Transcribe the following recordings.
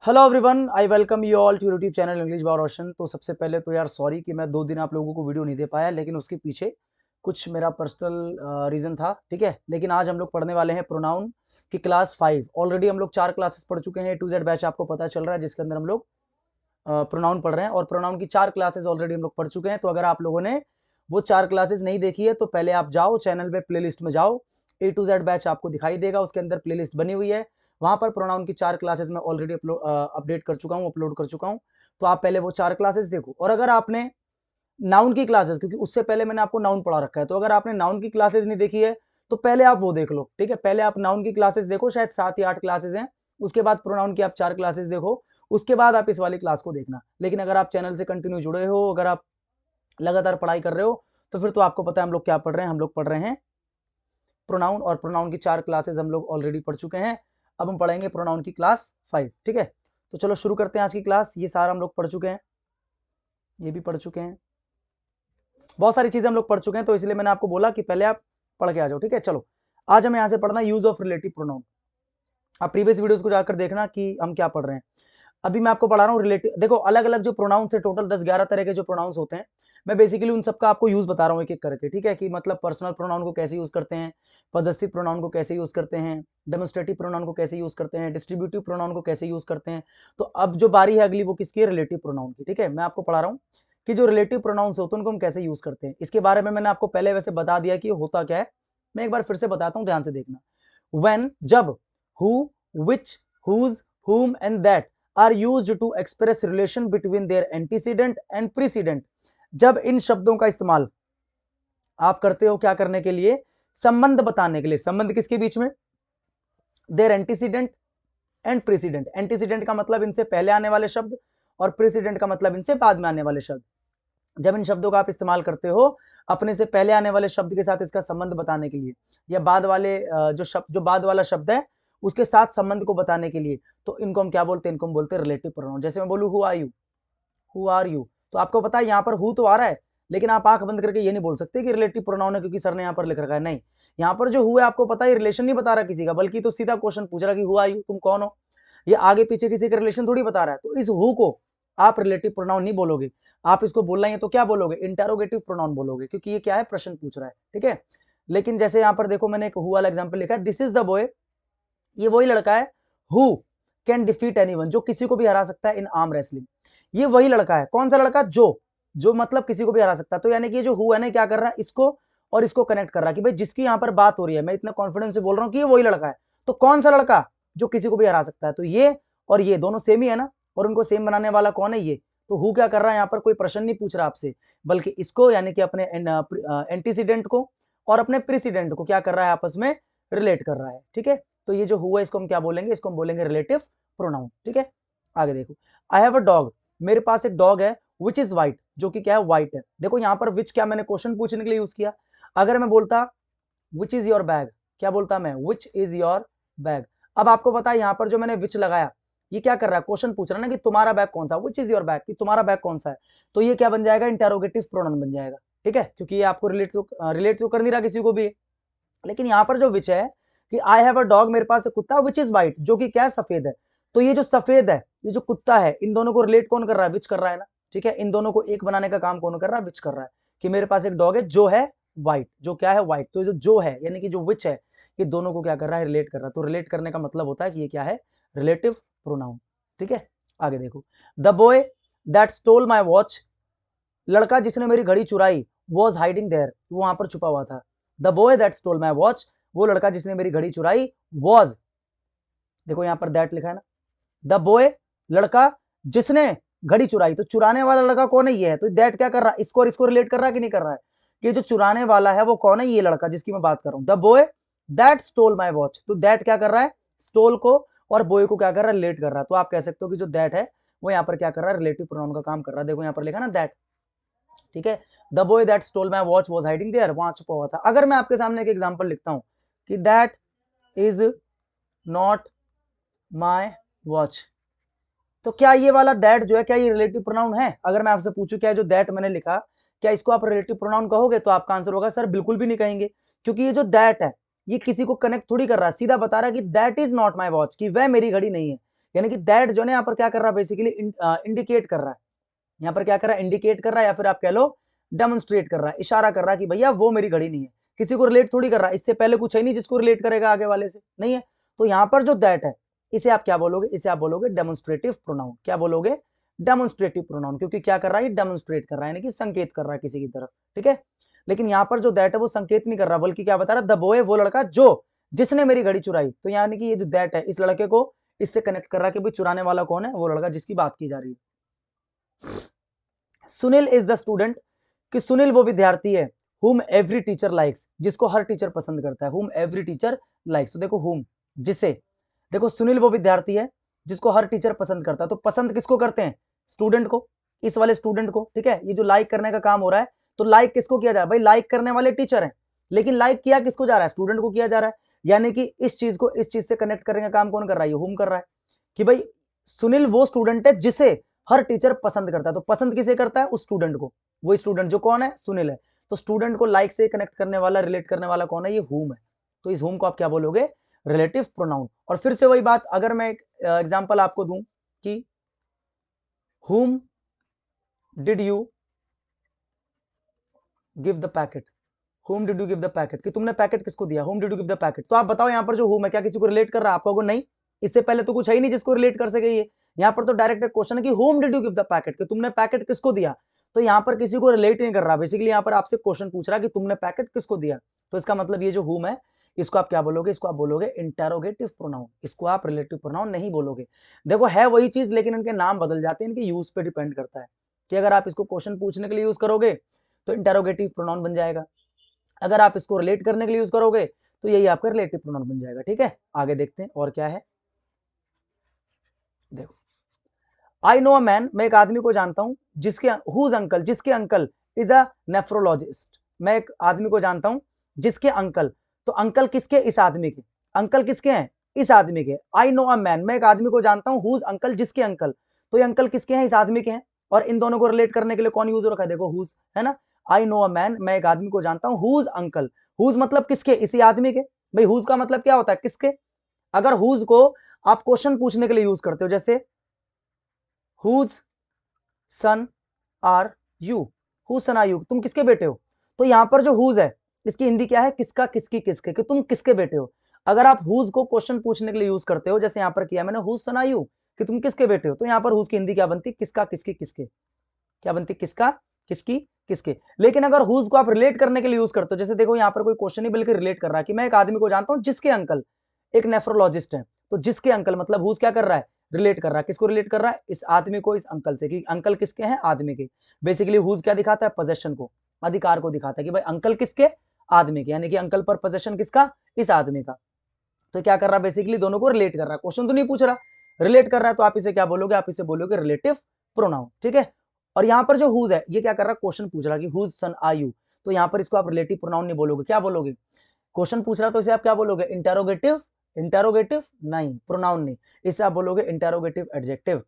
Hello everyone, I welcome you all to YouTube channel English by Roshan. तो सबसे पहले तो यार सॉरी कि मैं 2 दिन आप लोगों को वीडियो नहीं दे पाया, लेकिन उसके पीछे कुछ मेरा पर्सनल रीज़न था। ठीक है, लेकिन आज हम लोग पढ़ने वाले हैं प्रोनाउन की क्लास 5। ऑलरेडी हम लोग 4 क्लासेस पढ़ चुके हैं। A to Z बैच आपको पता चल रहा है, जिसके अंदर हम लोग प्रोनाउन पढ़ रहे हैं, और प्रोनाउन की 4 क्लासेस ऑलरेडी हम लोग पढ़ चुके हैं। तो अगर आप लोगों ने वो 4 क्लासेस नहीं देखी है तो पहले आप जाओ चैनल पे, प्लेलिस्ट में जाओ, A to Z बैच आपको दिखाई देगा, उसके अंदर प्लेलिस्ट बनी हुई है। वहां पर प्रोनाउन की 4 क्लासेस मैं ऑलरेडी अपडेट कर चुका हूँ, अपलोड कर चुका हूँ। तो आप पहले वो 4 क्लासेस देखो। और अगर आपने नाउन की क्लासेस, क्योंकि उससे पहले मैंने आपको नाउन पढ़ा रखा है, तो अगर आपने नाउन की क्लासेस नहीं देखी है तो पहले आप वो देख लो। ठीक है, पहले आप नाउन की क्लासेस देखो, शायद 7 या 8 क्लासेस हैं। उसके बाद प्रोनाउन की आप 4 क्लासेस देखो, उसके बाद आप इस वाली क्लास को देखना। लेकिन अगर आप चैनल से कंटिन्यू जुड़े हो, अगर आप लगातार पढ़ाई कर रहे हो, तो फिर तो आपको पता है हम लोग क्या पढ़ रहे हैं। हम लोग पढ़ रहे हैं प्रोनाउन, और प्रोनाउन की 4 क्लासेस हम लोग ऑलरेडी पढ़ चुके हैं। अब हम पढ़ेंगे प्रोनाउन की क्लास 5। ठीक है, तो चलो शुरू करते हैं आज की क्लास। ये सारा हम लोग पढ़ चुके हैं, ये भी पढ़ चुके हैं, बहुत सारी चीजें हम लोग पढ़ चुके हैं। तो इसलिए मैंने आपको बोला कि पहले आप पढ़ के आ जाओ। ठीक है, चलो आज हमें यहाँ से पढ़ना यूज ऑफ रिलेटिव प्रोनाउन। आप प्रीवियस वीडियोस को जाकर देखना कि हम क्या पढ़ रहे हैं। अभी मैं आपको पढ़ा रहा हूँ रिलेटिव। देखो, अलग अलग जो प्रोनाउंस है, टोटल 10-11 तरह के जो प्रोनाउंस होते हैं, मैं बेसिकली उन सबका आपको यूज बता रहा हूँ एक एक करके। ठीक है, कि मतलब पर्सनल प्रोनाउन को कैसे यूज करते हैं, पॉजेसिव प्रोनाउन को कैसे यूज करते हैं, डेमोस्ट्रेटिव प्रोनाउन को कैसे यूज करते हैं, डिस्ट्रीब्यूटिव प्रोनाउन को कैसे यूज करते हैं। तो अब जो बारी है अगली, वो किसकी है? रिलेटिव प्रोनाउन की। ठीक है, मैं आपको पढ़ा रहा हूँ कि जो रिलेटिव प्रोनाउंस होते हैं उनको हम कैसे यूज करते हैं। इसके बारे में मैंने आपको पहले वैसे बता दिया कि होता क्या है। मैं एक बार फिर से बताता हूँ, ध्यान से देखना। व्हेन, जब, who, which, whose, whom and that are used to express relation between their antecedent and precedent। जब इन शब्दों का इस्तेमाल आप करते हो क्या करने के लिए? संबंध बताने के लिए। संबंध किसके बीच में? There antecedent and president. Antecedent का मतलब इनसे पहले आने वाले शब्द, और प्रेसिडेंट का मतलब इनसे बाद में आने वाले शब्द। जब इन शब्दों का आप इस्तेमाल करते हो अपने से पहले आने वाले शब्द के साथ इसका संबंध बताने के लिए, या बाद वाले जो बाद वाला शब्द है उसके साथ संबंध को बताने के लिए, तो इनको हम क्या बोलते हैं? इनको हम बोलते हैं रिलेटिव प्रोनाउन। जैसे मैं बोलूं who are you, who are you, तो आपको पता है यहाँ पर हु तो आ रहा है, लेकिन आप आंख बंद करके ये नहीं बोल सकते कि रिलेटिव प्रोनाउन है, क्योंकि सर ने यहाँ पर लिख रखा है। नहीं, यहाँ पर जो हु है आपको पता है रिलेशन नहीं बता रहा किसी का, बल्कि तो सीधा क्वेश्चन पूछ रहा कि हु आर यू, तुम कौन हो। ये आगे पीछे किसी का रिलेशन थोड़ी बता रहा है। तो इस हु को आप रिलेटिव प्रोनाउन नहीं बोलोगे, आप इसको बोलना है तो क्या बोलोगे? इंटरोगेटिव प्रोनाउन बोलोगे, क्योंकि ये क्या है? प्रश्न पूछ रहा है। ठीक है, लेकिन जैसे यहाँ पर देखो, मैंने एक हु वाला एग्जाम्पल लिखा है, दिस इज द बॉय, ये वही लड़का है। हु कैन डिफीट एनीवन, जो किसी को भी हरा सकता है इन आर्म रेसलिंग। ये वही लड़का है। कौन सा लड़का? जो जो मतलब किसी को भी हरा सकता है। तो यानी कि ये जो हु है ना, क्या कर रहा है? इसको और इसको कनेक्ट कर रहा है कि भाई जिसकी यहाँ पर बात हो रही है, मैं इतना कॉन्फिडेंस से बोल रहा हूँ कि ये वही लड़का है। तो कौन सा लड़का? जो किसी को भी हरा सकता है। तो ये और ये दोनों सेम ही है ना, और उनको सेम बनाने वाला कौन है? ये। तो हु क्या कर रहा है यहाँ पर? कोई प्रश्न नहीं पूछ रहा आपसे, बल्कि इसको यानी कि अपने एंटीसीडेंट को और अपने प्रेसिडेंट को क्या कर रहा है? आपस में रिलेट कर रहा है। ठीक है, तो ये जो हुआ इसको हम क्या बोलेंगे? इसको हम बोलेंगे रिलेटिव प्रोनाउन। ठीक है, आगे देखो। आई हैव अ डॉग, मेरे पास एक डॉग है, विच इज व्हाइट, जो कि क्या है? व्हाइट है। देखो यहाँ पर विच क्या मैंने क्वेश्चन पूछने के लिए यूज किया। अगर मैं बोलता विच इज योर बैग, क्या बोलता मैं? Which is your bag. अब आपको पता है यहाँ पर जो मैंने विच लगाया, ये क्या कर रहा है? क्वेश्चन पूछ रहा है ना कि तुम्हारा बैग कौन सा? विच इज योर बैग, कि तुम्हारा बैग कौन सा है। तो ये क्या बन जाएगा? इंटेरोगेटिव प्रोनाउन बन जाएगा। ठीक है, क्योंकि ये आपको रिलेट तो कर नहीं रहा किसी को भी। लेकिन यहाँ पर जो विच है कि आई हैव अ डॉग, मेरे पास एक कुत्ता, विच इज व्हाइट, जो कि क्या है? सफेद है। तो ये जो सफेद है, ये जो कुत्ता है, इन दोनों को रिलेट कौन कर रहा है? विच कर रहा है ना। ठीक है, इन दोनों को एक बनाने का काम कौन कर रहा है? विच कर रहा है, कि मेरे पास एक डॉग है जो है व्हाइट, जो क्या है? व्हाइट। तो जो है यानी कि जो विच है, ये दोनों को क्या कर रहा है? रिलेट कर रहा है। तो रिलेट करने का मतलब होता है कि ये क्या है? Relative pronoun. ठीक है, आगे देखो। The boy that stole my watch, लड़का जिसने मेरी घड़ी चुराई, वॉज हाइडिंग देयर, वो वहां पर छुपा हुआ था। The boy that stole my watch, वो लड़का जिसने मेरी घड़ी चुराई, वॉज, देखो यहां पर दैट लिखा है ना। द बॉय, लड़का जिसने घड़ी चुराई, तो चुराने वाला लड़का कौन है? ये है। तो दैट क्या कर रहा है? इसको और इसको रिलेट कर रहा है कि नहीं कर रहा है? कि जो चुराने वाला है वो कौन है? ये लड़का जिसकी मैं बात कर रहा हूं। The boy that stole my watch, तो दैट क्या कर रहा है? स्टोल को और बॉय को क्या कर रहा है? रिलेट कर रहा है। तो आप कह सकते हो कि जो दैट है वो यहाँ पर क्या कर रहा है? रिलेटिव प्रोनाउन का काम कर रहा है। देखो यहाँ पर लिखा ना दैट। ठीक है, the boy that stole my watch was hiding there, वहां छुपा हुआ था। अगर मैं आपके सामने एक एग्जाम्पल लिखता हूं कि that is not my watch, तो क्या ये वाला दैट जो है, क्या ये रिलेटिव प्रोनाउन है? अगर मैं आपसे पूछूं क्या जो दैट मैंने लिखा, क्या इसको आप रिलेटिव प्रोनाउन कहोगे? तो आपका आंसर होगा सर बिल्कुल भी नहीं कहेंगे, क्योंकि ये जो दैट है ये किसी को कनेक्ट थोड़ी कर रहा है, सीधा बता रहा है कि that is not my watch, कि वह मेरी घड़ी नहीं है। यानी कि दैट जो है यहाँ पर क्या कर रहा है, बेसिकली इंडिकेट कर रहा है, यहाँ पर क्या कर रहा है, इंडिकेट कर रहा है, या फिर आप कह लो डेमोन्स्ट्रेट कर रहा है, इशारा कर रहा है कि भैया वो मेरी घड़ी नहीं है। किसी को रिलेट थोड़ी कर रहा है, इससे पहले कुछ है नहीं जिसको रिलेट करेगा आगे वाले से, नहीं है। तो यहाँ पर जो दैट है इसे आप क्या बोलोगे, इसे आप बोलोगे डेमोन्स्ट्रेटिव प्रोनाउन। क्या बोलोगे, डेमोन्स्ट्रेटिव प्रोनाउन, क्योंकि क्या कर रहा है, डेमोन्स्ट्रेट कर रहा है, यानी कि संकेत कर रहा है किसी की तरफ, ठीक है। लेकिन यहाँ पर जो दैट है वो संकेत नहीं कर रहा, बल्कि क्या बता रहा है, द बॉय, वो लड़का जो जिसने मेरी घड़ी चुराई। तो यानी कि ये जो दैट है इस लड़के को इससे कनेक्ट कर रहा है कि भाई चुराने वाला कौन है, वो लड़का जिसकी बात की जा रही है। सुनील इज द स्टूडेंट, कि सुनील वो विद्यार्थी है, whom every teacher likes, जिसको हर टीचर पसंद करता है, whom every teacher likes। तो देखो whom, जिसे, देखो सुनील वो विद्यार्थी है जिसको हर टीचर पसंद करता है। तो पसंद किसको करते हैं, स्टूडेंट को, इस वाले स्टूडेंट को, ठीक है। ये जो लाइक करने का काम हो रहा है, तो लाइक किसको किया जा रहा है, भाई लाइक करने वाले टीचर हैं, लेकिन लाइक किया किसको जा रहा है, स्टूडेंट को किया जा रहा है। यानी कि इस चीज को इस चीज से कनेक्ट करने का काम कौन कर रहा है, whom कर रहा है, कि भाई सुनील वो स्टूडेंट है जिसे हर टीचर पसंद करता है। तो पसंद किसे करता है, उस स्टूडेंट को, वो स्टूडेंट जो कौन है, सुनील है। तो स्टूडेंट को लाइक से कनेक्ट करने वाला, रिलेट करने वाला कौन है, ये whom है। तो इस whom को आप क्या बोलोगे, रिलेटिव प्रोनाउन। और फिर से वही बात, अगर मैं एक एग्जांपल आपको दूं कि whom did you give the packet, whom did you give the packet, कि तुमने पैकेट किसको दिया, whom did you give the packet। तो आप बताओ यहाँ पर जो whom है क्या किसी को रिलेट कर रहा है, आप कहोगे नहीं, इससे पहले तो कुछ है ही नहीं जिसको रिलेट कर सके ये। यहाँ पर तो डायरेक्ट क्वेश्चन है कि whom did you give the packet, कि तुमने पैकेट किसको दिया। तो यहाँ पर किसी को रिलेट नहीं कर रहा, बेसिकली यहाँ पर आपसे क्वेश्चन पूछ रहा है कि तुमने पैकेट किसको दिया। तो इसका मतलब ये जो whom है इसको आप क्या बोलोगे, इसको आप बोलोगे इंटेरोगेटिव प्रोनाउन, इसको आप रिलेटिव प्रोनाउन नहीं बोलोगे। देखो है वही चीज, लेकिन इनके नाम बदल जाते हैं, इनके यूज पे डिपेंड करता है कि अगर आप इसको क्वेश्चन पूछने के लिए यूज करोगे तो इंटेरोगेटिव प्रोनाउन बन जाएगा, अगर आप इसको रिलेट करने के लिए यूज करोगे तो यही आपका रिलेटिव प्रोनाउन बन जाएगा, ठीक है। आगे देखते हैं और क्या है, देखो आई नो अ मैन, मैं एक आदमी को जानता हूं जिसके हुज अंकल, जिसके अंकल इज अ नेफ्रोलॉजिस्ट। मैं एक आदमी को जानता हूं जिसके अंकल, तो अंकल किसके, इस आदमी के, अंकल किसके हैं, इस आदमी के। आई नो अ मैन, मैं एक आदमी को जानता हूं हुज अंकल, जिसके अंकल, तो ये अंकल किसके हैं, इस आदमी के हैं। और इन दोनों को रिलेट करने के लिए कौन यूज हो रखा है, देखो हुज है ना। आई नो अ मैन, मैं एक आदमी को जानता हूं हुज अंकल, हुज मतलब किसके, इसी आदमी के। भाई हुज का मतलब क्या होता है, किसके। अगर हुज को आप क्वेश्चन पूछने के लिए यूज करते हो, जैसे whose son are you, whose son are you, तुम किसके बेटे हो। तो यहां पर जो हुज है इसकी हिंदी क्या है, किसका, किसकी, किसके, कि तुम किसके बेटे हो। अगर आप हुज को क्वेश्चन पूछने के लिए यूज करते हो, जैसे यहां पर किया मैंने, हुज सन आर यू, कि तुम किसके बेटे हो, तो यहां पर हुज की हिंदी क्या बनती, किसका, किसकी, किसके, क्या बनती, किसका, किसकी, किसके। लेकिन अगर हुज को आप रिलेट करने के लिए यूज करते हो, जैसे देखो यहां पर कोई क्वेश्चन नहीं बल्कि रिलेट कर रहा है कि मैं एक आदमी को जानता हूं जिसके अंकल एक नेफ्रोलॉजिस्ट है। तो जिसके अंकल मतलब हुज क्या कर रहा है, रिलेट कर रहा है, किसको रिलेट कर रहा है, इस आदमी को इस अंकल से, कि अंकल किसके हैं, आदमी के। बेसिकली हुज क्या दिखाता है, पोजेशन को, अधिकार को दिखाता है कि भाई अंकल किसके, आदमी के, यानी कि अंकल पर पोजेशन किसका, इस आदमी का। तो क्या कर रहा है, बेसिकली दोनों को रिलेट कर रहा है, क्वेश्चन तो नहीं पूछ रहा, रिलेट कर रहा है। तो आप इसे क्या बोलोगे, आप इसे बोलोगे रिलेटिव प्रोनाउन, ठीक है। और यहां पर जो हुज है ये क्या कर रहा है, क्वेश्चन पूछ रहा है कि हुज सन आर यू, तो यहां पर इसको आप रिलेटिव प्रोनाउन नहीं बोलोगे, क्या बोलोगे, क्वेश्चन पूछ रहा है तो इसे आप क्या बोलोगे, इंटेरोगेटिव, इंटेरोगेटिव नहीं, प्रोनाउन नहीं, इसे आप बोलोगे इंटेरोगेटिव एडजेक्टिव।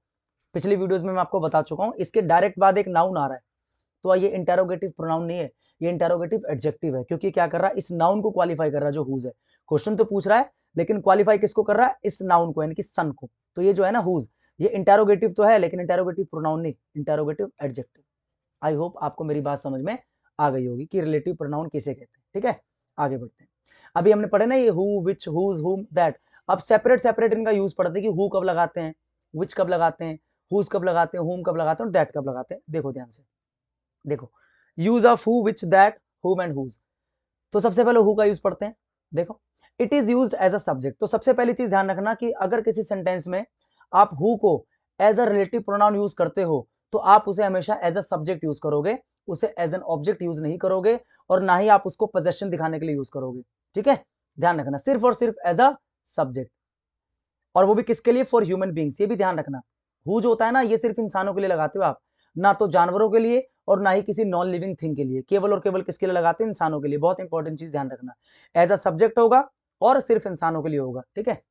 पिछली वीडियोस में मैं आपको बता चुका हूं, इसके डायरेक्ट बाद एक नाउन आ रहा है, तो ये इंटेरोगेटिव प्रोनाउन नहीं है, ये इंटेरोगेटिव एडजेक्टिव है, क्योंकि क्या कर रहा है, इस नाउन को क्वालिफाई कर रहा है जो हुज है। क्वेश्चन तो पूछ रहा है लेकिन क्वालिफाई किसको कर रहा है, इस नाउन को, यानी कि सन को। तो ये जो है ना हुज, ये इंटेरोगेटिव तो है लेकिन इंटेरोगेटिव प्रोनाउन नहीं, इंटेरोगेटिव एडजेक्टिव। आई होप आपको मेरी बात समझ में आ गई होगी कि रिलेटिव प्रोनाउन किसे कहते हैं, ठीक है। आगे बढ़ते हैं, अभी हमने पढ़े ना ये हु, विच, हुज, हुम, दैट। अब सेपरेट सेपरेट इनका यूज पढ़ते हैं कि हु कब लगाते हैं, विच कब लगाते हैं, हुज कब लगाते हैं, हुम कब लगाते हैं और दैट कब लगाते हैं। देखो ध्यान से, देखो use of who, which, that, whom and whose. तो सबसे पहले हु का यूज पढ़ते हैं, देखो it is used as a subject. तो सबसे पहली चीज ध्यान रखना कि अगर किसी सेंटेंस में आप हु को as a relative pronoun use करते हो तो आप उसे हमेशा एज अ सब्जेक्ट यूज करोगे, उसे एज एन ऑब्जेक्ट यूज नहीं करोगे, और ना ही आप उसको पोजेशन दिखाने के लिए यूज करोगे, ठीक है। ध्यान रखना, सिर्फ और सिर्फ एज अ सब्जेक्ट, और वो भी किसके लिए, फॉर ह्यूमन बींग्स। ये भी ध्यान रखना, हु जो होता है ना ये सिर्फ इंसानों के लिए लगाते हो आप, ना तो जानवरों के लिए और ना ही किसी नॉन लिविंग थिंग के लिए, केवल और केवल किसके लिए लगाते हैं, इंसानों के लिए। बहुत इंपॉर्टेंट चीज ध्यान रखना, एज अ सब्जेक्ट होगा और सिर्फ इंसानों के लिए होगा, ठीक है।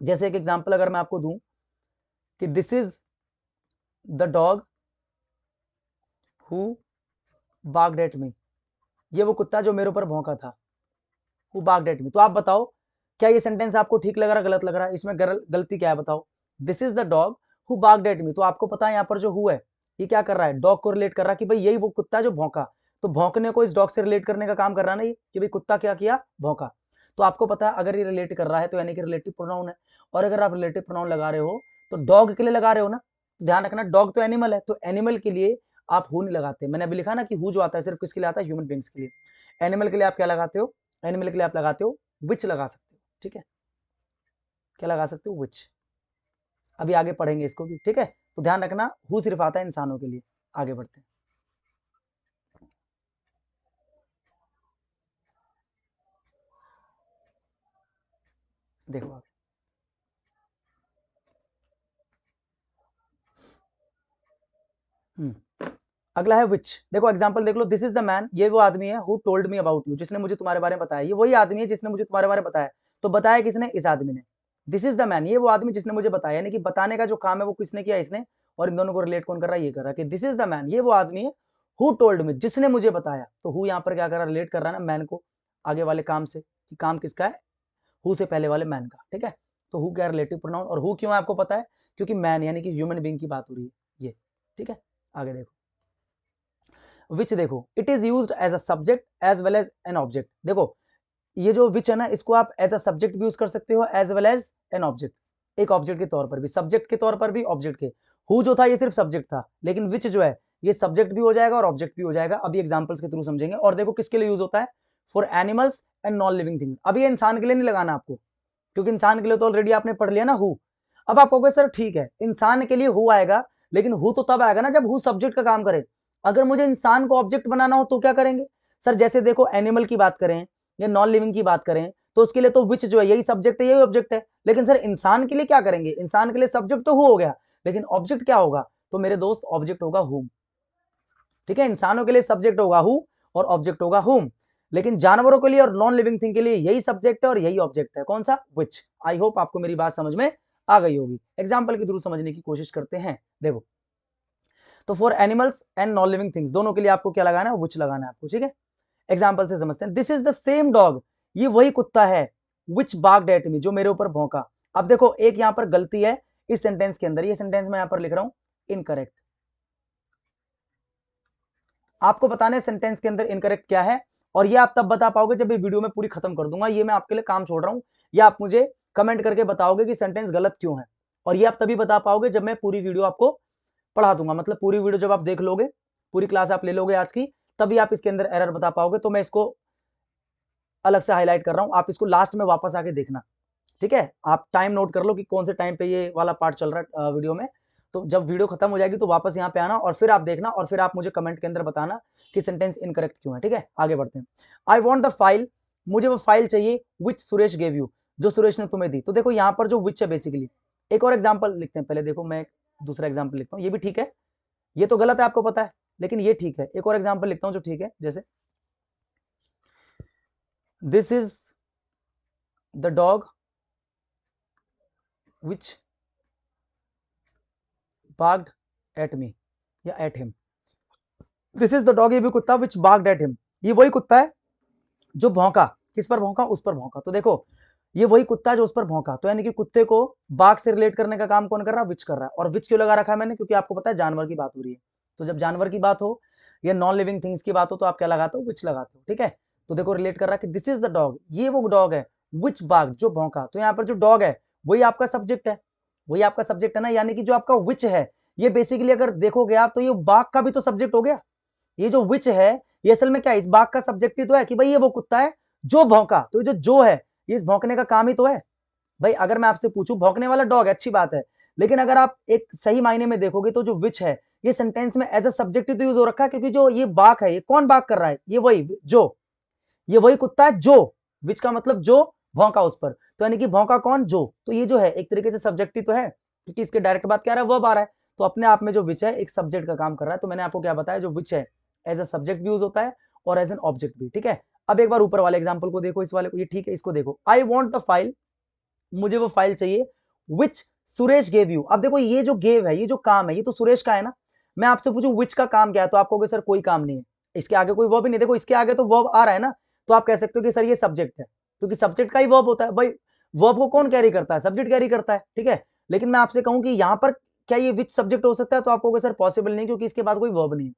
जैसे एक एग्जांपल अगर मैं आपको दूं कि this is the dog who barked at me, ये वो कुत्ता जो मेरे ऊपर भौंका था, हु बार्क्ड एट मी। तो आप बताओ क्या ये सेंटेंस आपको ठीक लग रहा है, गलत लग रहा है, इसमें गलती क्या है बताओ। This is the dog who barked at me. तो आपको पता है यहाँ पर जो हु है ये क्या कर रहा है, डॉग को रिलेट कर रहा है कि भाई यही वो कुत्ता है जो भौंका। तो भौंकने को इस डॉग से रिलेट करने का काम कर रहा है ना ये, कि भाई कुत्ता क्या किया, भौंका। तो आपको पता है अगर ये रिलेट कर रहा है तो यानी कि रिलेटिव प्रोनाउन है। और अगर आप रिलेटिव प्रोनाउन लगा रहे हो तो डॉग के लिए लगा रहे हो ना, तो ध्यान रखना डॉग तो एनिमल है, तो एनिमल के लिए आप हु नहीं लगाते। मैंने अभी लिखा ना कि हु जो आता है सिर्फ किसके लिए आता है, ह्यूमन बींग्स के लिए। एनिमल के लिए आप क्या लगाते हो, एनिमल के लिए आप लगाते हो विच लगा सकते हो, ठीक है, क्या लगा सकते हो, विच। अभी आगे पढ़ेंगे इसको भी, ठीक है। तो ध्यान रखना हु सिर्फ आता है इंसानों के लिए। आगे बढ़ते हैं, देखो आप अगला है विच। देखो एग्जांपल देख लो, दिस इज द मैन, ये वो आदमी है, who told me about you, जिसने मुझे तुम्हारे बारे में बताया। ये वही आदमी है जिसने मुझे तुम्हारे बारे में बताया। तो बताया किसने, इस आदमी ने। दिस इज द मैन, ये वो आदमी जिसने मुझे बताया, यानी कि बताने का जो काम है वो किसने किया, इसने। और इन दोनों को रिलेट कौन कर रहा है, ये कर रहा है कि दिस इज द मैन, ये वो आदमी है, हु टोल्ड मी, जिसने मुझे बताया। तो हु यहाँ पर क्या कर रहा है, रिलेट कर रहा है ना मैन को आगे वाले काम से, कि काम किसका है, हु से पहले वाले मैन का, ठीक है। तो हु क्या रिलेटिव प्रोनाउन, और हु क्यों है आपको पता है, क्योंकि मैन यानी कि ह्यूमन बीइंग की बात हो रही है ये, ठीक है। आगे देखो विच, देखो it is used as a subject as well as an object. देखो ये जो विच है ना, इसको आप एज अ सब्जेक्ट भी यूज कर सकते हो as well as an object, एक ऑब्जेक्ट के तौर पर भी, सब्जेक्ट के तौर पर भी, ऑब्जेक्ट के। हु जो था ये सिर्फ सब्जेक्ट था, लेकिन विच जो है ये सब्जेक्ट भी हो जाएगा और ऑब्जेक्ट भी हो जाएगा। अभी एग्जांपल्स के थ्रू समझेंगे। और देखो किसके लिए यूज होता है, for animals and non living things. अब ये इंसान के लिए नहीं लगाना आपको, क्योंकि इंसान के लिए तो ऑलरेडी आपने पढ़ लिया ना हु। अब आप कहोगे सर ठीक है इंसान के लिए हु आएगा, लेकिन हु तो तब आएगा ना जब हु सब्जेक्ट का काम करे। अगर मुझे इंसान को ऑब्जेक्ट बनाना हो तो क्या करेंगे सर, जैसे देखो एनिमल की बात करें या नॉन लिविंग की बात करें तो उसके लिए तो विच जो है यही सब्जेक्ट है, यही ऑब्जेक्ट है। लेकिन सर इंसान के लिए क्या करेंगे, इंसान के लिए सब्जेक्ट तो हु हो गया, लेकिन ऑब्जेक्ट क्या होगा, तो मेरे दोस्त ऑब्जेक्ट होगा हुम, ठीक है। इंसानों के लिए सब्जेक्ट होगा हु और ऑब्जेक्ट होगा हुम, लेकिन जानवरों के लिए और नॉन लिविंग थिंग के लिए यही सब्जेक्ट है और यही ऑब्जेक्ट है, कौन सा, विच। आई होप आपको मेरी बात समझ में आ गई होगी। एग्जाम्पल के थ्रू समझने की कोशिश करते हैं। देखो तो for animals and non living things दोनों के लिए आपको क्या लगाना है, विच लगाना है आपको, ठीक है। एग्जाम्पल से समझते हैं, this is the same dog, ये वही कुत्ता है, विच बार्क्ड एट मी, जो मेरे ऊपर भौंका। अब देखो एक यहां पर गलती है इस सेंटेंस के अंदर, ये सेंटेंस मैं यहां पर लिख रहा हूं इनकरेक्ट। आपको बताना है सेंटेंस के अंदर इनकरेक्ट क्या है, और ये आप तब बता पाओगे जब ये वीडियो में पूरी खत्म कर दूंगा। ये मैं आपके लिए काम छोड़ रहा हूं, या आप मुझे कमेंट करके बताओगे कि सेंटेंस गलत क्यों है। और ये आप तभी बता पाओगे जब मैं पूरी वीडियो आपको पढ़ा दूंगा, मतलब पूरी वीडियो जब आप देख लोगे, पूरी क्लास आप ले लोगे आज की, तभी आप इसके अंदर एरर बता पाओगे। तो मैं इसको अलग से हाईलाइट कर रहा हूं, आप इसको लास्ट में वापस आके देखना, ठीक है। आप टाइम नोट कर लो कि कौन से टाइम पे ये वाला पार्ट चल रहा है वीडियो में। तो जब वीडियो खत्म हो जाएगी तो वापस यहाँ पे आना और फिर आप देखना, और फिर आप मुझे कमेंट के अंदर बताना कि सेंटेंस इनकरेक्ट क्यों है, ठीक है। आगे बढ़ते हैं। आई वॉन्ट द फाइल, मुझे वो फाइल चाहिए विच सुरेश गेव यू, जो सुरेश ने तुम्हें दी। तो देखो यहाँ पर जो विच है बेसिकली, एक और एग्जाम्पल लिखते हैं पहले। देखो मैं दूसरा एग्जाम्पल लिखता हूँ, ये भी ठीक है, ये तो गलत है आपको पता है, लेकिन ये ठीक है। एक और एग्जाम्पल लिखता हूँ जो ठीक है, जैसे this is the dog which barked at me या at him. This is the dog, ये भी कुत्ता विच बार्क्ड एट हिम, ये वही कुत्ता है जो भौंका, किस पर भौंका, उस पर भौंका। तो देखो ये वही कुत्ता है जो उस पर भौंका, तो यानी कि कुत्ते को बाघ से रिलेट करने का काम कौन कर रहा है, विच कर रहा है। और विच क्यों लगा रखा है मैंने, क्योंकि आपको पता है जानवर की बात हो रही है। तो जब जानवर की बात हो या नॉन लिविंग थिंग्स की बात हो तो आप क्या लगाते हो, विच लगाते हो, ठीक है। तो देखो रिलेट कर रहा है कि दिस इज द डॉग, ये वो डॉग है, विच बाघ, जो भौंका। तो यहाँ पर जो डॉग है वही आपका सब्जेक्ट है, वही आपका सब्जेक्ट है ना, यानी कि जो आपका विच है ये बेसिकली अगर देखोगे आप तो ये बाघ का भी तो सब्जेक्ट हो गया। ये जो विच है ये असल में क्या है, इस बाघ का सब्जेक्ट ही तो है कि भाई ये वो कुत्ता है जो भौंका। तो ये जो है ये इस भौंकने का काम ही तो है भाई। अगर मैं आपसे पूछूं भौंकने वाला डॉग है, अच्छी बात है, लेकिन अगर आप एक सही मायने में देखोगे तो जो विच है ये सेंटेंस में एज अ सब्जेक्ट ही तो यूज हो रखा है, क्योंकि जो ये बाघ है ये कौन बाघ कर रहा है, ये वही जो, ये वही कुत्ता है जो, विच का मतलब जो भौंका उस पर। तो यानी कि भौंका कौन, जो। तो ये जो है एक तरीके से सब्जेक्ट ही तो है, क्योंकि इसके डायरेक्ट बात क्या आ रहा है, वर्ब आ रहा है। तो अपने आप में जो विच है एक सब्जेक्ट का काम कर रहा है। तो मैंने आपको क्या बताया, जो विच है एज अ सब्जेक्ट भी यूज होता है और एज एन ऑब्जेक्ट भी, ठीक है। अब एक बार ऊपर वाले एग्जाम्पल को देखो, इस वाले को, ये ठीक है, इसको देखो, आई वॉन्ट द फाइल, मुझे वो फाइल चाहिए विच सुरेश गेव यू। अब देखो ये जो गेव है, ये जो काम है, ये तो सुरेश का है ना। मैं आपसे पूछूं विच का काम क्या है, तो आप कहोगे सर कोई काम नहीं है, इसके आगे कोई वर्ब ही नहीं। देखो इसके आगे तो वर्ब आ रहा है ना, तो आप कह सकते हो कि सर ये सब्जेक्ट है, क्योंकि सब्जेक्ट का ही वर्ब होता है भाई। वर्ब को कौन कैरी करता है, सब्जेक्ट कैरी करता है, ठीक है। लेकिन मैं आपसे कहूं कि यहां पर क्या ये विच सब्जेक्ट हो सकता है, तो आप कहोगे सर पॉसिबल नहीं, क्योंकि इसके बाद कोई वर्ब नहीं है।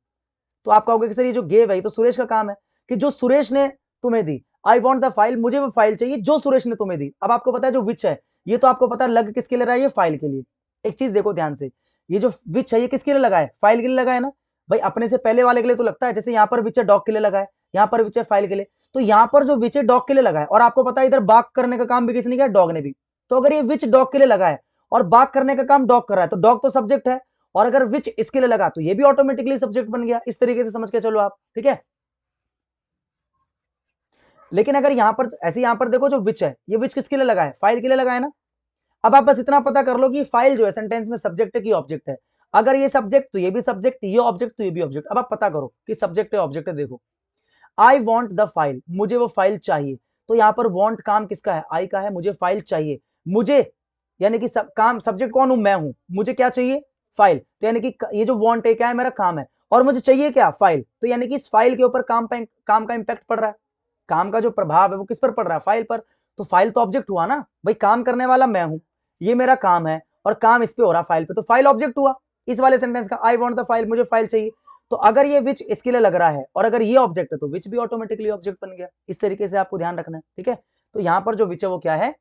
तो आप कहोगे कि सर ये जो गेव है ये तो सुरेश का काम है, कि जो सुरेश ने तुम्हें दी, आई वॉन्ट द फाइल, मुझे वो फाइल चाहिए जो सुरेश ने तुम्हें दी। अब आपको पता है जो विच है ये तो आपको पता है लग किसके लिए रहा है, ये फाइल के लिए। एक चीज देखो ध्यान से, ये जो विच है ये किसके लिए लगा है, फाइल के लिए लगा है ना भाई। अपने से पहले वाले के लिए तो लगता है, जैसे यहाँ पर विच है डॉग के लिए लगा है, यहाँ पर विच है फाइल के लिए, तो यहाँ पर जो विच है डॉग के लिए लगा है। और आपको पता है इधर बाक करने का काम भी किसने किया, डॉग ने भी। तो अगर ये विच डॉग के लिए लगा है और बाक करने का काम डॉग कर रहा है, तो डॉग तो सब्जेक्ट है, और अगर विच इसके लिए लगा तो ये भी ऑटोमेटिकली सब्जेक्ट बन गया। इस तरीके से समझ के चलो आप, ठीक है। लेकिन अगर यहां पर ऐसे, यहां पर देखो जो विच है ये विच किसके लिए लगा है, फाइल के लिए लगा है ना। अब आप बस इतना पता कर लो कि फाइल जो है सेंटेंस में सब्जेक्ट है कि ऑब्जेक्ट है। अगर ये सब्जेक्ट तो ये भी सब्जेक्ट, ये ऑब्जेक्ट तो ये भी ऑब्जेक्ट। अब आप पता करो कि सब्जेक्ट है ऑब्जेक्ट है। देखो आई वॉन्ट द फाइल, मुझे वो फाइल चाहिए, तो यहां पर वॉन्ट काम किसका है, आई का है। मुझे फाइल चाहिए, मुझे यानी कि काम सब्जेक्ट कौन हूं, मैं हूं। मुझे क्या चाहिए, फाइल। तो यानी कि ये जो वॉन्ट है क्या है, मेरा काम है, और मुझे चाहिए क्या, फाइल। तो यानी कि इस फाइल के ऊपर काम का इंपैक्ट पड़ रहा है, काम का जो प्रभाव है वो किस पर पड़ रहा है, फाइल पर। तो फाइल तो ऑब्जेक्ट हुआ ना भाई, काम करने वाला मैं हूं, ये मेरा काम है, और काम इस पे हो रहा फाइल पे, तो फाइल ऑब्जेक्ट हुआ इस वाले सेंटेंस का। आई वॉन्ट द फाइल, मुझे फाइल चाहिए। तो अगर ये विच इसके लिए लग रहा है और अगर ये ऑब्जेक्ट है तो विच भी ऑटोमेटिकली ऑब्जेक्ट बन गया। इस तरीके से आपको ध्यान रखना है, ठीक है। तो यहां पर जो विच है वो क्या है,